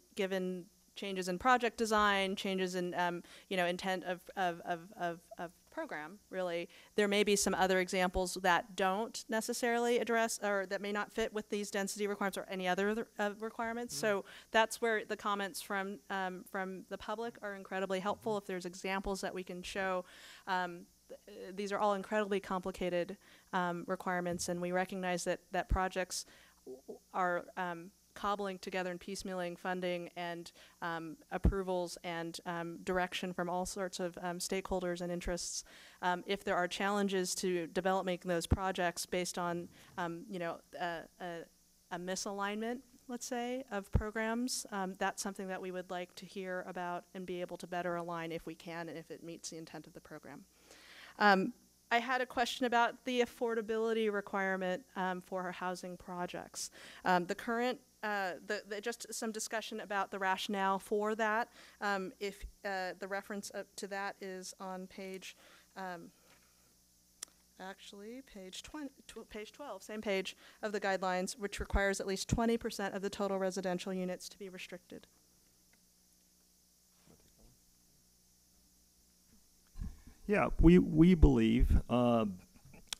changes in project design, changes in intent of program. Really, there may be some other examples that don't necessarily address or that may not fit with these density requirements or any other requirements. So that's where the comments from the public are incredibly helpful. If there's examples that we can show, these are all incredibly complicated requirements, and we recognize that projects are cobbling together and piecemealing funding and approvals and direction from all sorts of stakeholders and interests. If there are challenges to developing those projects based on a misalignment, let's say, of programs, that's something that we would like to hear about and be able to better align if we can and if it meets the intent of the program. I had a question about the affordability requirement for our housing projects. The current just some discussion about the rationale for that. If the reference to that is on page, actually page 12, same page of the guidelines, which requires at least 20% of the total residential units to be restricted. Yeah, we believe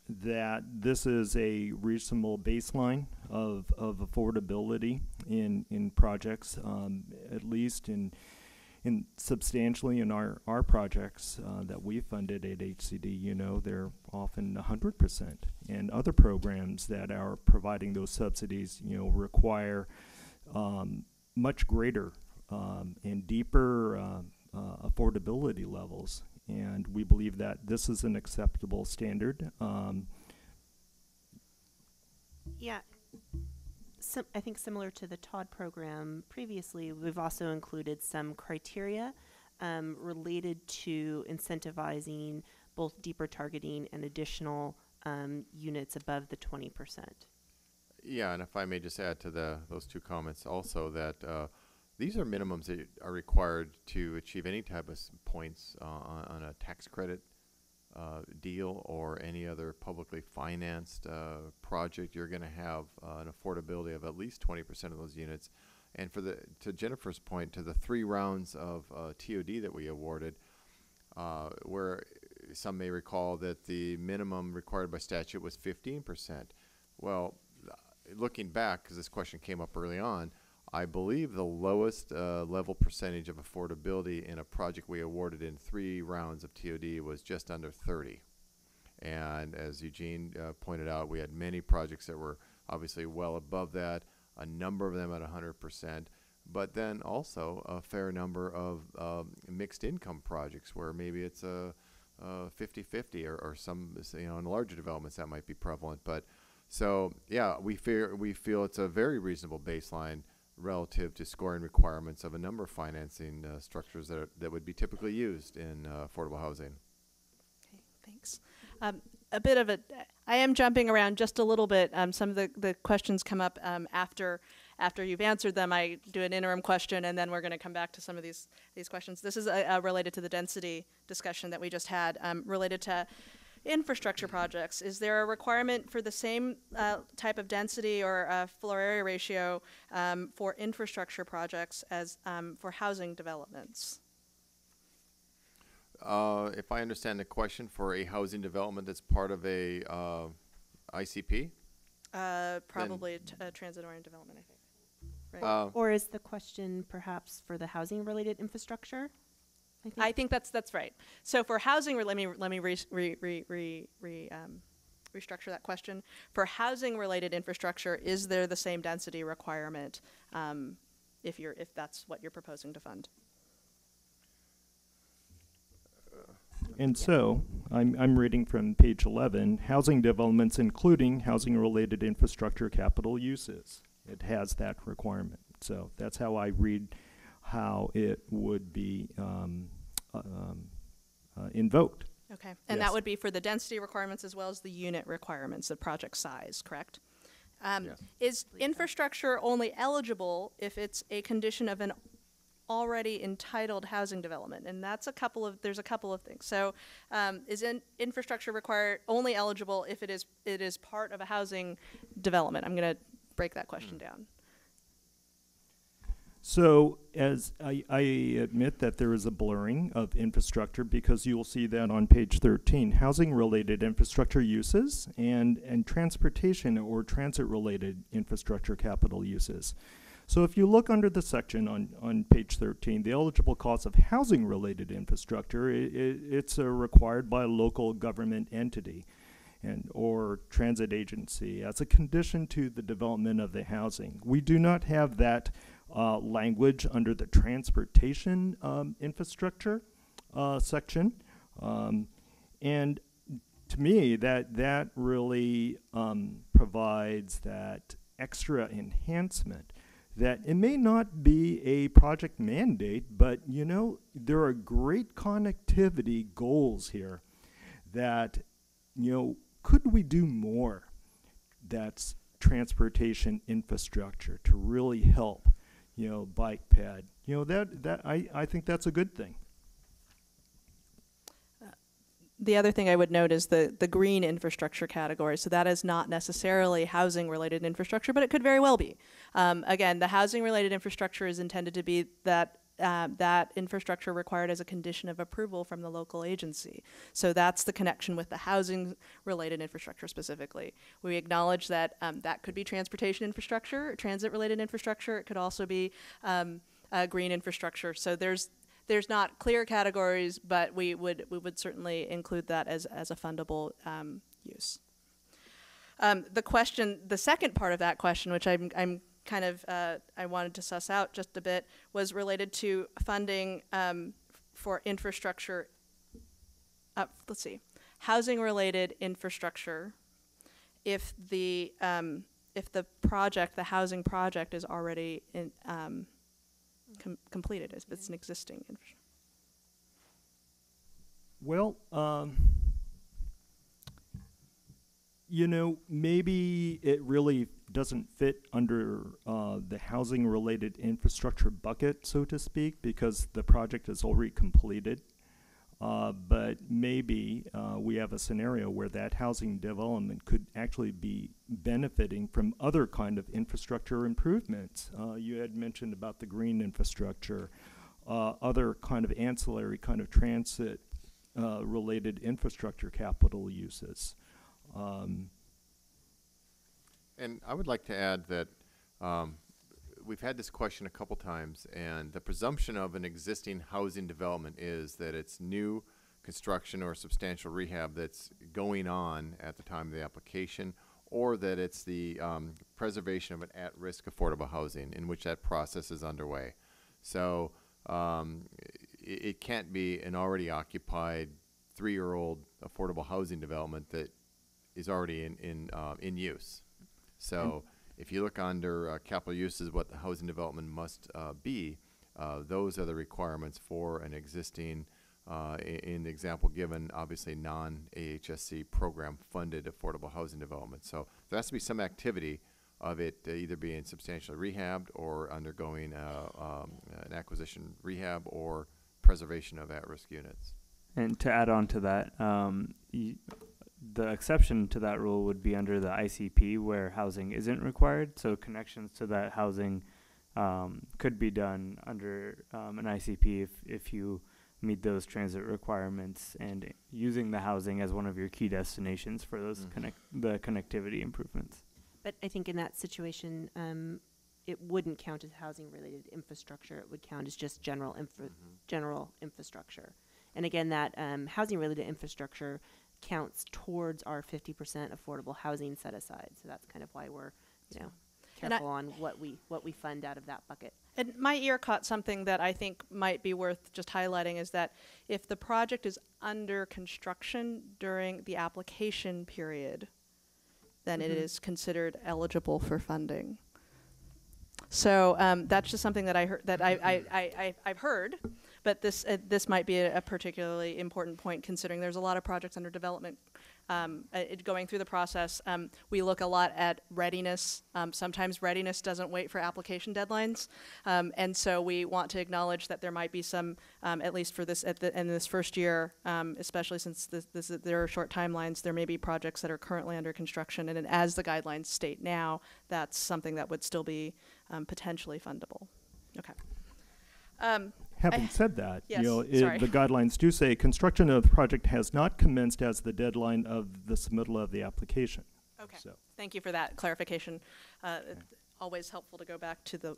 that this is a reasonable baseline of affordability in projects, at least in substantially in our projects that we funded at HCD. They're often 100%, and other programs that are providing those subsidies, require much greater and deeper affordability levels. And we believe that this is an acceptable standard. Yeah, I think similar to the TOD program previously, we've also included some criteria related to incentivizing both deeper targeting and additional units above the 20%. Yeah, and if I may just add to those two comments also that these are minimums that are required to achieve any type of points on a tax credit deal or any other publicly financed project. You're going to have an affordability of at least 20% of those units. And to Jennifer's point, to the 3 rounds of TOD that we awarded, where some may recall that the minimum required by statute was 15%. Well, looking back, because this question came up early on, I believe the lowest level percentage of affordability in a project we awarded in 3 rounds of TOD was just under 30. And as Eugene pointed out, we had many projects that were obviously well above that, a number of them at 100%, but then also a fair number of mixed income projects where maybe it's a 50-50 or some, in larger developments that might be prevalent. But so, yeah, we feel it's a very reasonable baseline relative to scoring requirements of a number of financing structures that would be typically used in affordable housing. Okay, thanks. A bit of I am jumping around just a little bit. Some of the questions come up after you've answered them. I do an interim question, and then we're going to come back to some of these questions. This is related to the density discussion that we just had, related to infrastructure projects. Is there a requirement for the same type of density or floor area ratio for infrastructure projects as for housing developments? If I understand the question, for a housing development that's part of a ICP? Probably a transit-oriented development, I think. Right. Or is the question perhaps for the housing-related infrastructure? I think that's right. So for housing, let me restructure that question. For housing-related infrastructure, is there the same density requirement if that's what you're proposing to fund? And so, I'm reading from page 11, housing developments including housing-related infrastructure capital uses. It has that requirement. So that's how I read how it would be invoked. Okay, and Yes. that would be for the density requirements as well as the unit requirements, the project size, correct? Yes. Is infrastructure only eligible if it's a condition of an already entitled housing development, and there's a couple of things. So is infrastructure required only eligible if it is part of a housing development? I'm going to break that question down. So as I admit that there is a blurring of infrastructure, because you will see that on page 13, housing-related infrastructure uses and transportation or transit-related infrastructure capital uses. So if you look under the section on page 13, the eligible cost of housing-related infrastructure, it's required by a local government entity or transit agency as a condition to the development of the housing. We do not have that language under the transportation infrastructure section. And to me, that really provides that extra enhancement that it may not be a project mandate, but you know, there are great connectivity goals here that, you know, could we do more that's transportation infrastructure to really help, you know, bike ped, you know, I think that's a good thing. The other thing I would note is the green infrastructure category. So that is not necessarily housing-related infrastructure, but it could very well be. Again, the housing-related infrastructure is intended to be that infrastructure required as a condition of approval from the local agency. So that's the connection with the housing-related infrastructure specifically. We acknowledge that that could be transportation infrastructure, transit-related infrastructure. It could also be green infrastructure. So there's not clear categories, but we would certainly include that as a fundable use. The second part of that question, which I'm kind of I wanted to suss out just a bit, was related to funding for infrastructure. Let's see, housing-related infrastructure. If the housing project is already completed, if it's an existing infrastructure. Well, you know, maybe it really doesn't fit under the housing-related infrastructure bucket, so to speak, because the project is already completed. But maybe we have a scenario where that housing development could actually be benefiting from other kind of infrastructure improvements. You had mentioned about the green infrastructure, other kind of ancillary kind of transit related infrastructure capital uses. And I would like to add that we've had this question a couple times, and the presumption of an existing housing development is that it's new construction or substantial rehab that's going on at the time of the application, or that it's the preservation of an at-risk affordable housing in which that process is underway. So it can't be an already occupied 3-year-old affordable housing development that is already in use. So if you look under capital uses, what the housing development must be, those are the requirements for an existing, in the example given, obviously non-AHSC program funded affordable housing development. So there has to be some activity of it either being substantially rehabbed or undergoing an acquisition rehab or preservation of at-risk units. And to add on to that, the exception to that rule would be under the ICP where housing isn't required. So connections to that housing could be done under an ICP if you meet those transit requirements and using the housing as one of your key destinations for those the connectivity improvements. But I think in that situation, it wouldn't count as housing-related infrastructure. It would count as just general infrastructure. And again, that housing-related infrastructure counts towards our 50% affordable housing set aside. So that's kind of why we're, you know, careful on what we fund out of that bucket. And my ear caught something that I think might be worth just highlighting is that if the project is under construction during the application period, then it is considered eligible for funding. So that's just something that I heard that I've heard, but this might be a particularly important point, considering there's a lot of projects under development going through the process. We look a lot at readiness. Sometimes readiness doesn't wait for application deadlines, and so we want to acknowledge that there might be some, at least for this in this first year, especially since there are short timelines, there may be projects that are currently under construction, and as the guidelines state now, that's something that would still be potentially fundable. Okay. Having said that, Yes, the guidelines do say construction of the project has not commenced as the deadline of the submittal of the application. Okay. So. Thank you for that clarification. Always helpful to go back to the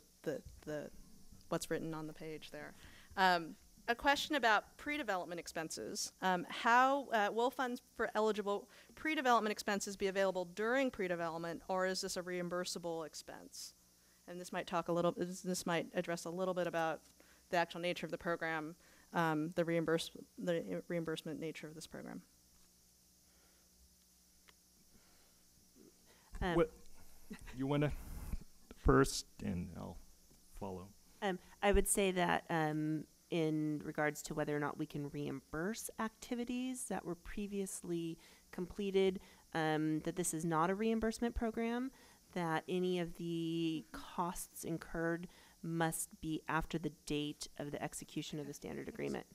what's written on the page there. A question about pre-development expenses. How will funds for eligible pre-development expenses be available during pre-development, or is this a reimbursable expense? And this might address a little bit about the actual nature of the program, the reimbursement nature of this program. What you want to first, and I'll follow. I would say that in regards to whether or not we can reimburse activities that were previously completed, that this is not a reimbursement program, that any of the costs incurred must be after the date of the execution of the standard agreement.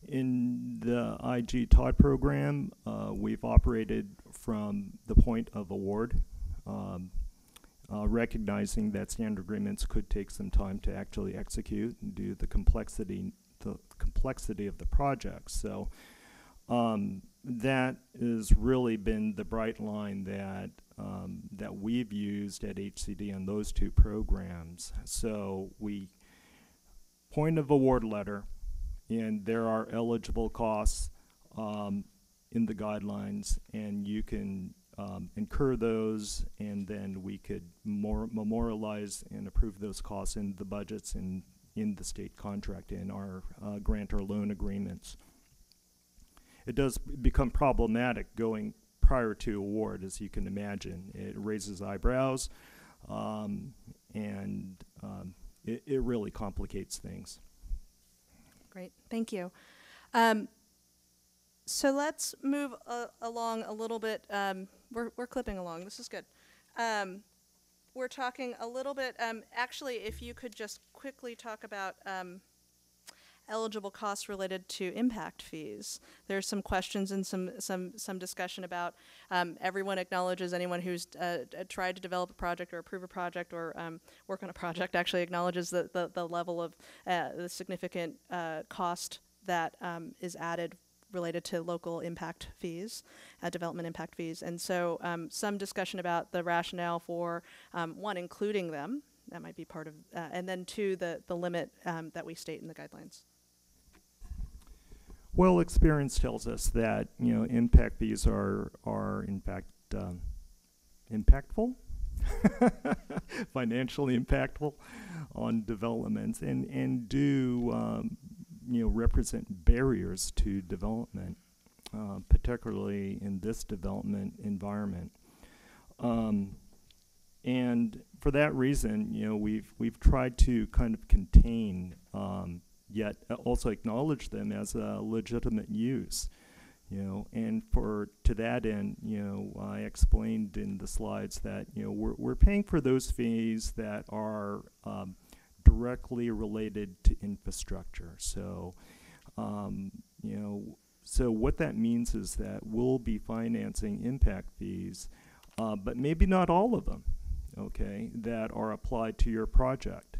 In the IG Todd program, we've operated from the point of award, recognizing that standard agreements could take some time to actually execute due to the complexity of the project. So that has really been the bright line that that we've used at HCD on those two programs. So we point of award letter, and there are eligible costs in the guidelines, and you can incur those, and then we could memorialize and approve those costs in the budgets and in the state contract in our grant or loan agreements. It does become problematic going prior to award, as you can imagine. It raises eyebrows, and it really complicates things. Great, thank you. So let's move along a little bit. We're clipping along. This is good. We're talking a little bit. Actually, if you could just quickly talk about eligible costs related to impact fees. There's some questions and some discussion about everyone acknowledges, anyone who's tried to develop a project or approve a project or work on a project actually acknowledges the level of the significant cost that is added related to local impact fees, development impact fees. And so some discussion about the rationale for, one, including them, that might be part of, and then two, the limit that we state in the guidelines. Well, experience tells us that impact fees are in fact impactful, financially impactful on developments, and do represent barriers to development, particularly in this development environment. And for that reason, we've tried to kind of contain, yet also acknowledge them as a legitimate use. And to that end, I explained in the slides that we're paying for those fees that are directly related to infrastructure. So, so what that means is that we'll be financing impact fees, but maybe not all of them, okay, that are applied to your project.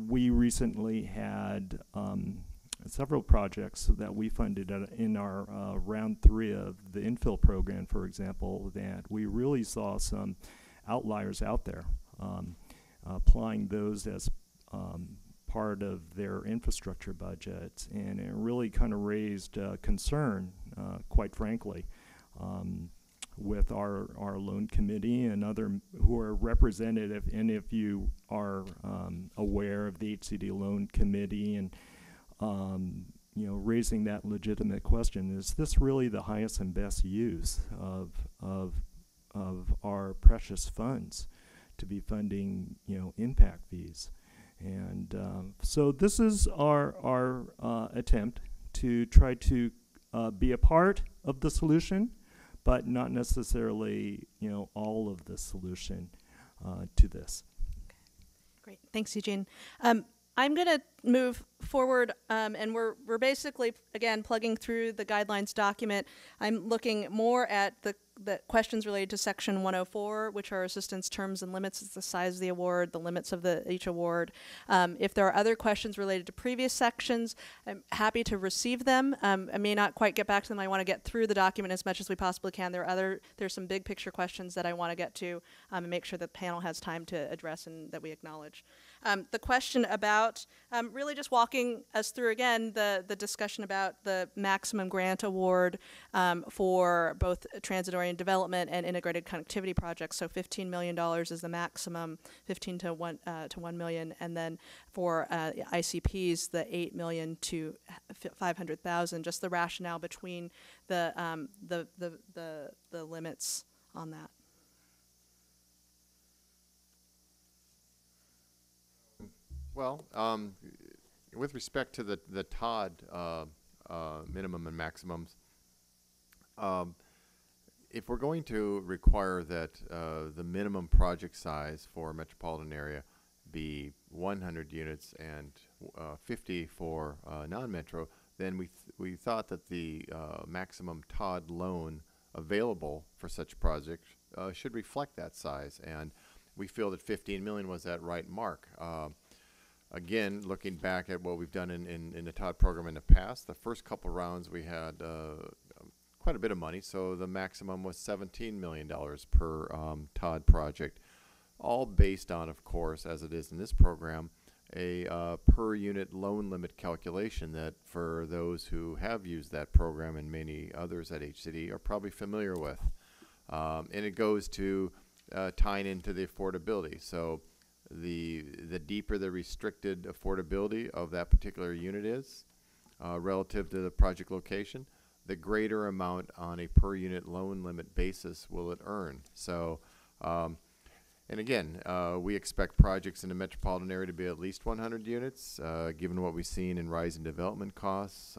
We recently had several projects that we funded in our round 3 of the infill program, for example, that we really saw some outliers out there applying those as part of their infrastructure budgets, and it really kind of raised concern, quite frankly, with our loan committee and other who are represented. If any of you are aware of the HCD loan committee, and raising that legitimate question: is this really the highest and best use of our precious funds to be funding impact fees? And so this is our attempt to try to be a part of the solution, but not necessarily, all of the solution to this. Great, thanks, Eugene. I'm going to move forward, and we're basically, again, plugging through the guidelines document. I'm looking more at the questions related to Section 104, which are assistance terms and limits. It's the size of the award, the limits of each award. If there are other questions related to previous sections, I'm happy to receive them. I may not quite get back to them. I want to get through the document as much as we possibly can. There's some big picture questions that I want to get to and make sure the panel has time to address and that we acknowledge. The question about really just walking us through again the discussion about the maximum grant award for both transit-oriented development and integrated connectivity projects. So $15 million is the maximum, 15 to 1 million, and then for ICPs, the 8 million to 500,000. Just the rationale between the limits on that. Well, with respect to the TOD minimum and maximums, if we're going to require that the minimum project size for a metropolitan area be 100 units and 50 for non-metro, then we thought that the maximum TOD loan available for such projects should reflect that size, and we feel that 15 million was that right mark. Again, looking back at what we've done in the TOD program in the past, the first couple rounds we had quite a bit of money, so the maximum was $17 million per TOD project, all based on, of course, as it is in this program, a per unit loan limit calculation that for those who have used that program and many others at HCD are probably familiar with. And it goes to tying into the affordability. So the deeper the restricted affordability of that particular unit is relative to the project location, the greater amount on a per unit loan limit basis will it earn. So, and again, we expect projects in the metropolitan area to be at least 100 units, given what we've seen in rising development costs.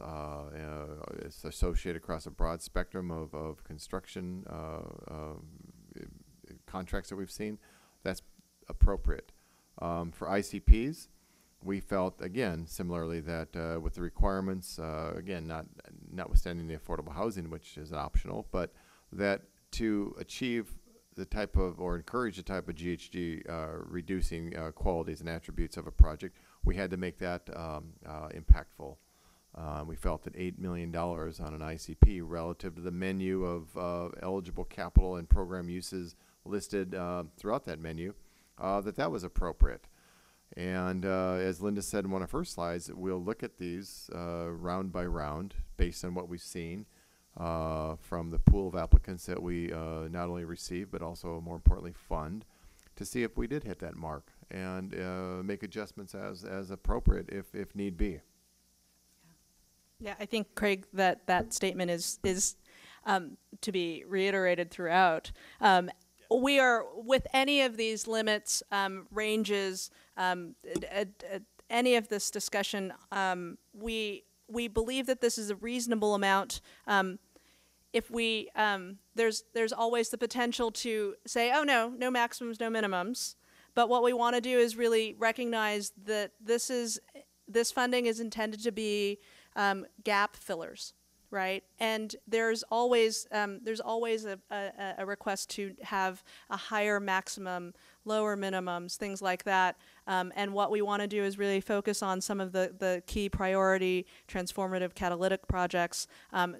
It's associated across a broad spectrum of construction contracts that we've seen. That's appropriate. For ICPs, we felt, again, similarly that with the requirements, again, notwithstanding the affordable housing, which is optional, but that to achieve the type of, or encourage the type of GHG reducing qualities and attributes of a project, we had to make that impactful. We felt that $8 million on an ICP relative to the menu of eligible capital and program uses listed throughout that menu, that was appropriate. And as Linda said in one of her slides, we'll look at these round by round based on what we've seen from the pool of applicants that we not only receive but also, more importantly, fund, to see if we did hit that mark and make adjustments as appropriate if need be. Yeah, I think, Craig, that statement is to be reiterated throughout. We are, with any of these limits, ranges, any of this discussion, we believe that this is a reasonable amount. If we, there's always the potential to say, oh no maximums, no minimums. But what we want to do is really recognize that this funding is intended to be gap fillers. Right, and there's always a request to have a higher maximum, lower minimums, things like that. And what we want to do is really focus on some of the key priority transformative catalytic projects.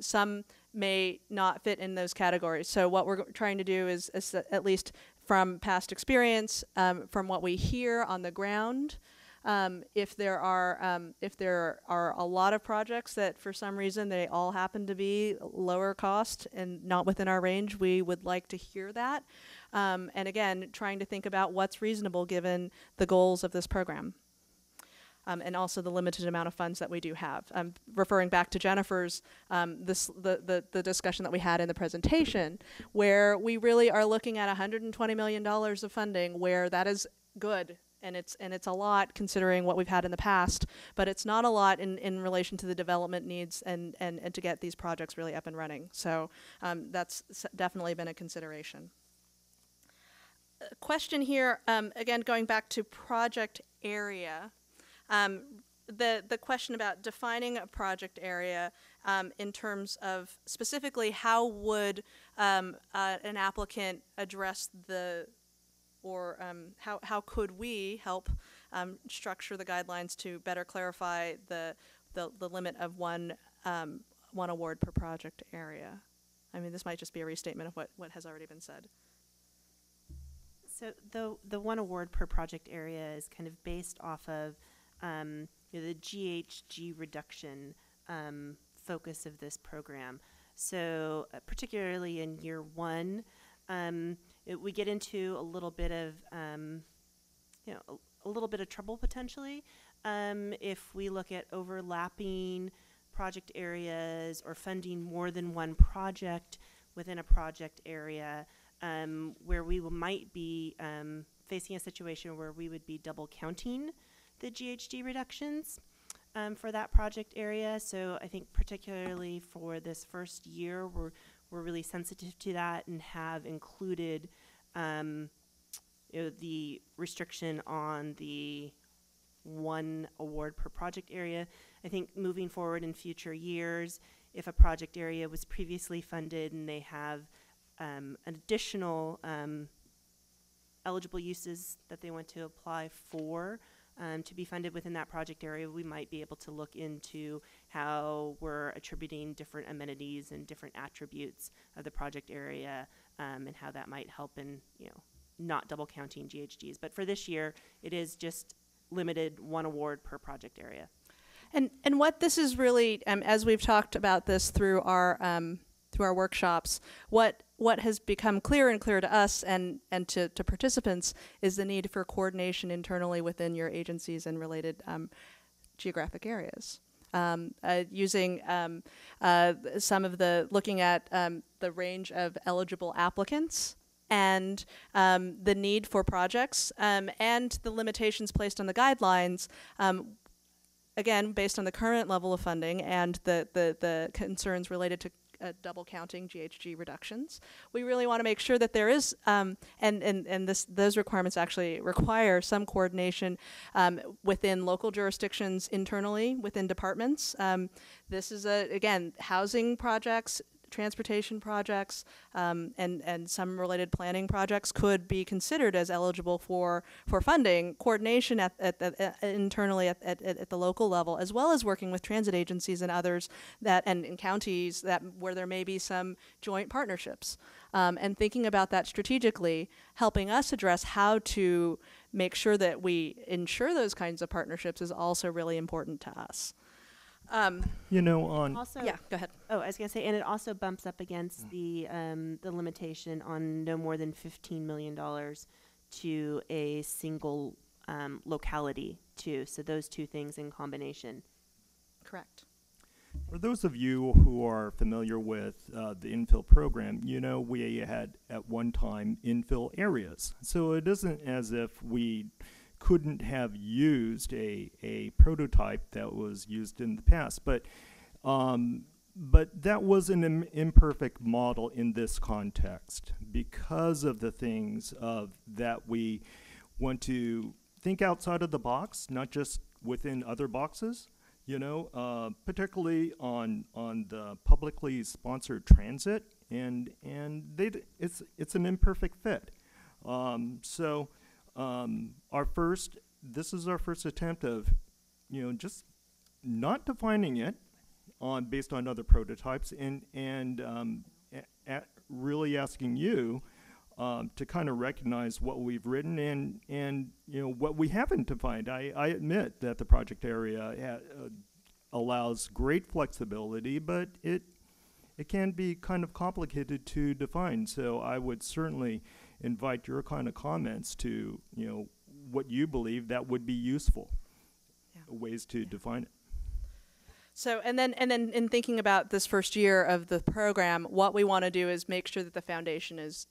Some may not fit in those categories. So what we're trying to do is at least from past experience, from what we hear on the ground. If there are a lot of projects that for some reason they all happen to be lower cost and not within our range, we would like to hear that. And again, trying to think about what's reasonable given the goals of this program. And also the limited amount of funds that we do have. Referring back to Jennifer's, the discussion that we had in the presentation, where we really are looking at $120 million of funding, where that is good and it's a lot considering what we've had in the past, but it's not a lot in relation to the development needs and to get these projects really up and running. So that's definitely been a consideration. Question here, again, going back to project area. The question about defining a project area in terms of specifically how would an applicant address how could we help structure the guidelines to better clarify the limit of one award per project area? I mean, this might just be a restatement of what has already been said. So the one award per project area is kind of based off of the GHG reduction focus of this program. So particularly in year one, we get into a little bit of a little bit of trouble potentially if we look at overlapping project areas or funding more than one project within a project area, where we might be facing a situation where we would be double counting the GHG reductions for that project area. So I think particularly for this first year, we're really sensitive to that and have included the restriction on the one award per project area. I think moving forward in future years, if a project area was previously funded and they have an additional eligible uses that they want to apply for to be funded within that project area, we might be able to look into how we're attributing different amenities and different attributes of the project area and how that might help in not double counting GHGs. But for this year, it is just limited one award per project area. And what this is really, as we've talked about this through our workshops, what has become clearer and clearer to us and to participants is the need for coordination internally within your agencies and related geographic areas. Using some of looking at the range of eligible applicants and the need for projects and the limitations placed on the guidelines, again, based on the current level of funding and the concerns related to double counting GHG reductions. We really want to make sure that there is, those requirements actually require some coordination within local jurisdictions internally, within departments. This is, again, housing projects, transportation projects, and some related planning projects could be considered as eligible for funding. Coordination internally at the local level, as well as working with transit agencies and others and in counties where there may be some joint partnerships, and thinking about that strategically, helping us address how to make sure that we ensure those kinds of partnerships is also really important to us. Also, yeah, go ahead. Oh, I was going to say, and it also bumps up against the limitation on no more than $15 million to a single locality too. So those two things in combination. Correct. For those of you who are familiar with the infill program, we had at one time infill areas. So it isn't as if we couldn't have used a prototype that was used in the past, but that was an imperfect model in this context because of the things that we want to think outside of the box, not just within other boxes. Particularly on the publicly sponsored transit, and it's an imperfect fit. This is our first attempt of, just not defining it based on other prototypes, and really asking you to kind of recognize what we've written and what we haven't defined. I admit that the project area allows great flexibility, but it can be kind of complicated to define. So I would certainly invite your kind of comments to what you believe that would be useful ways to define it. So, and then in thinking about this first year of the program, what we want to do is make sure that the foundation is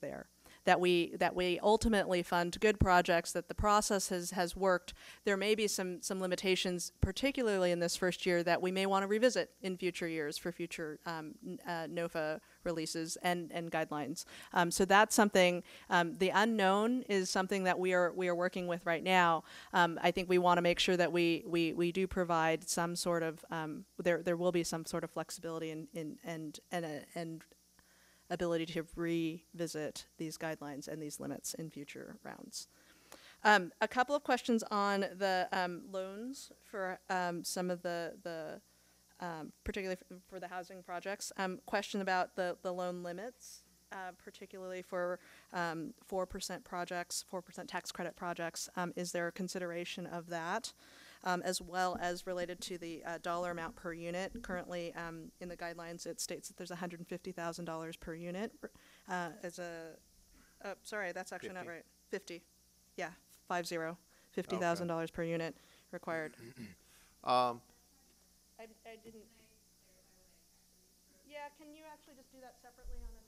there, that we ultimately fund good projects, that the process has worked. There may be some limitations, particularly in this first year, that we may want to revisit in future years for future NOFA releases and guidelines. So that's something. The unknown is something that we are working with right now. I think we want to make sure that we do provide some sort of there will be some sort of flexibility and ability to revisit these guidelines and these limits in future rounds. A couple of questions on the loans for some of the particularly for the housing projects. Question about the loan limits, particularly for 4% projects, 4% tax credit projects. Is there a consideration of that? As well as related to the dollar amount per unit. Currently, in the guidelines, it states that there's $150,000 per unit as a. Sorry, that's actually 50. not right. 50, yeah, $50,000 per unit required. I didn't. Yeah, can you actually just do that separately on the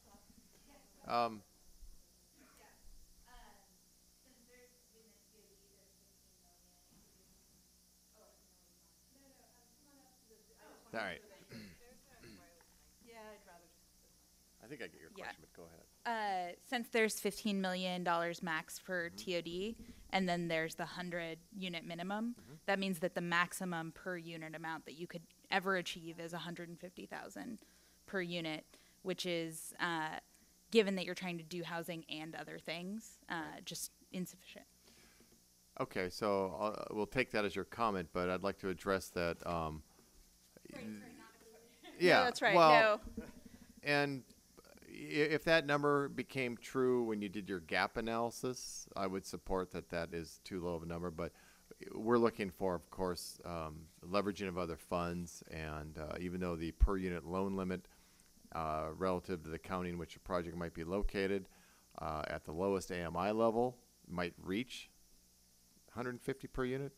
top? All right. Yeah, I'd rather. I think I get your Yeah. question, but go ahead. Since there's $15 million max for TOD, and then there's the 100 unit minimum, that means that the maximum per unit amount that you could ever achieve is 150,000 per unit, which is, given that you're trying to do housing and other things, just insufficient. Okay, so we'll take that as your comment, but I'd like to address that. Yeah, No, that's right. Well, No. and if that number became true when you did your gap analysis, I would support that that is too low of a number. But we're looking for, of course, leveraging of other funds. And even though the per unit loan limit relative to the county in which a project might be located at the lowest AMI level might reach 150 per unit,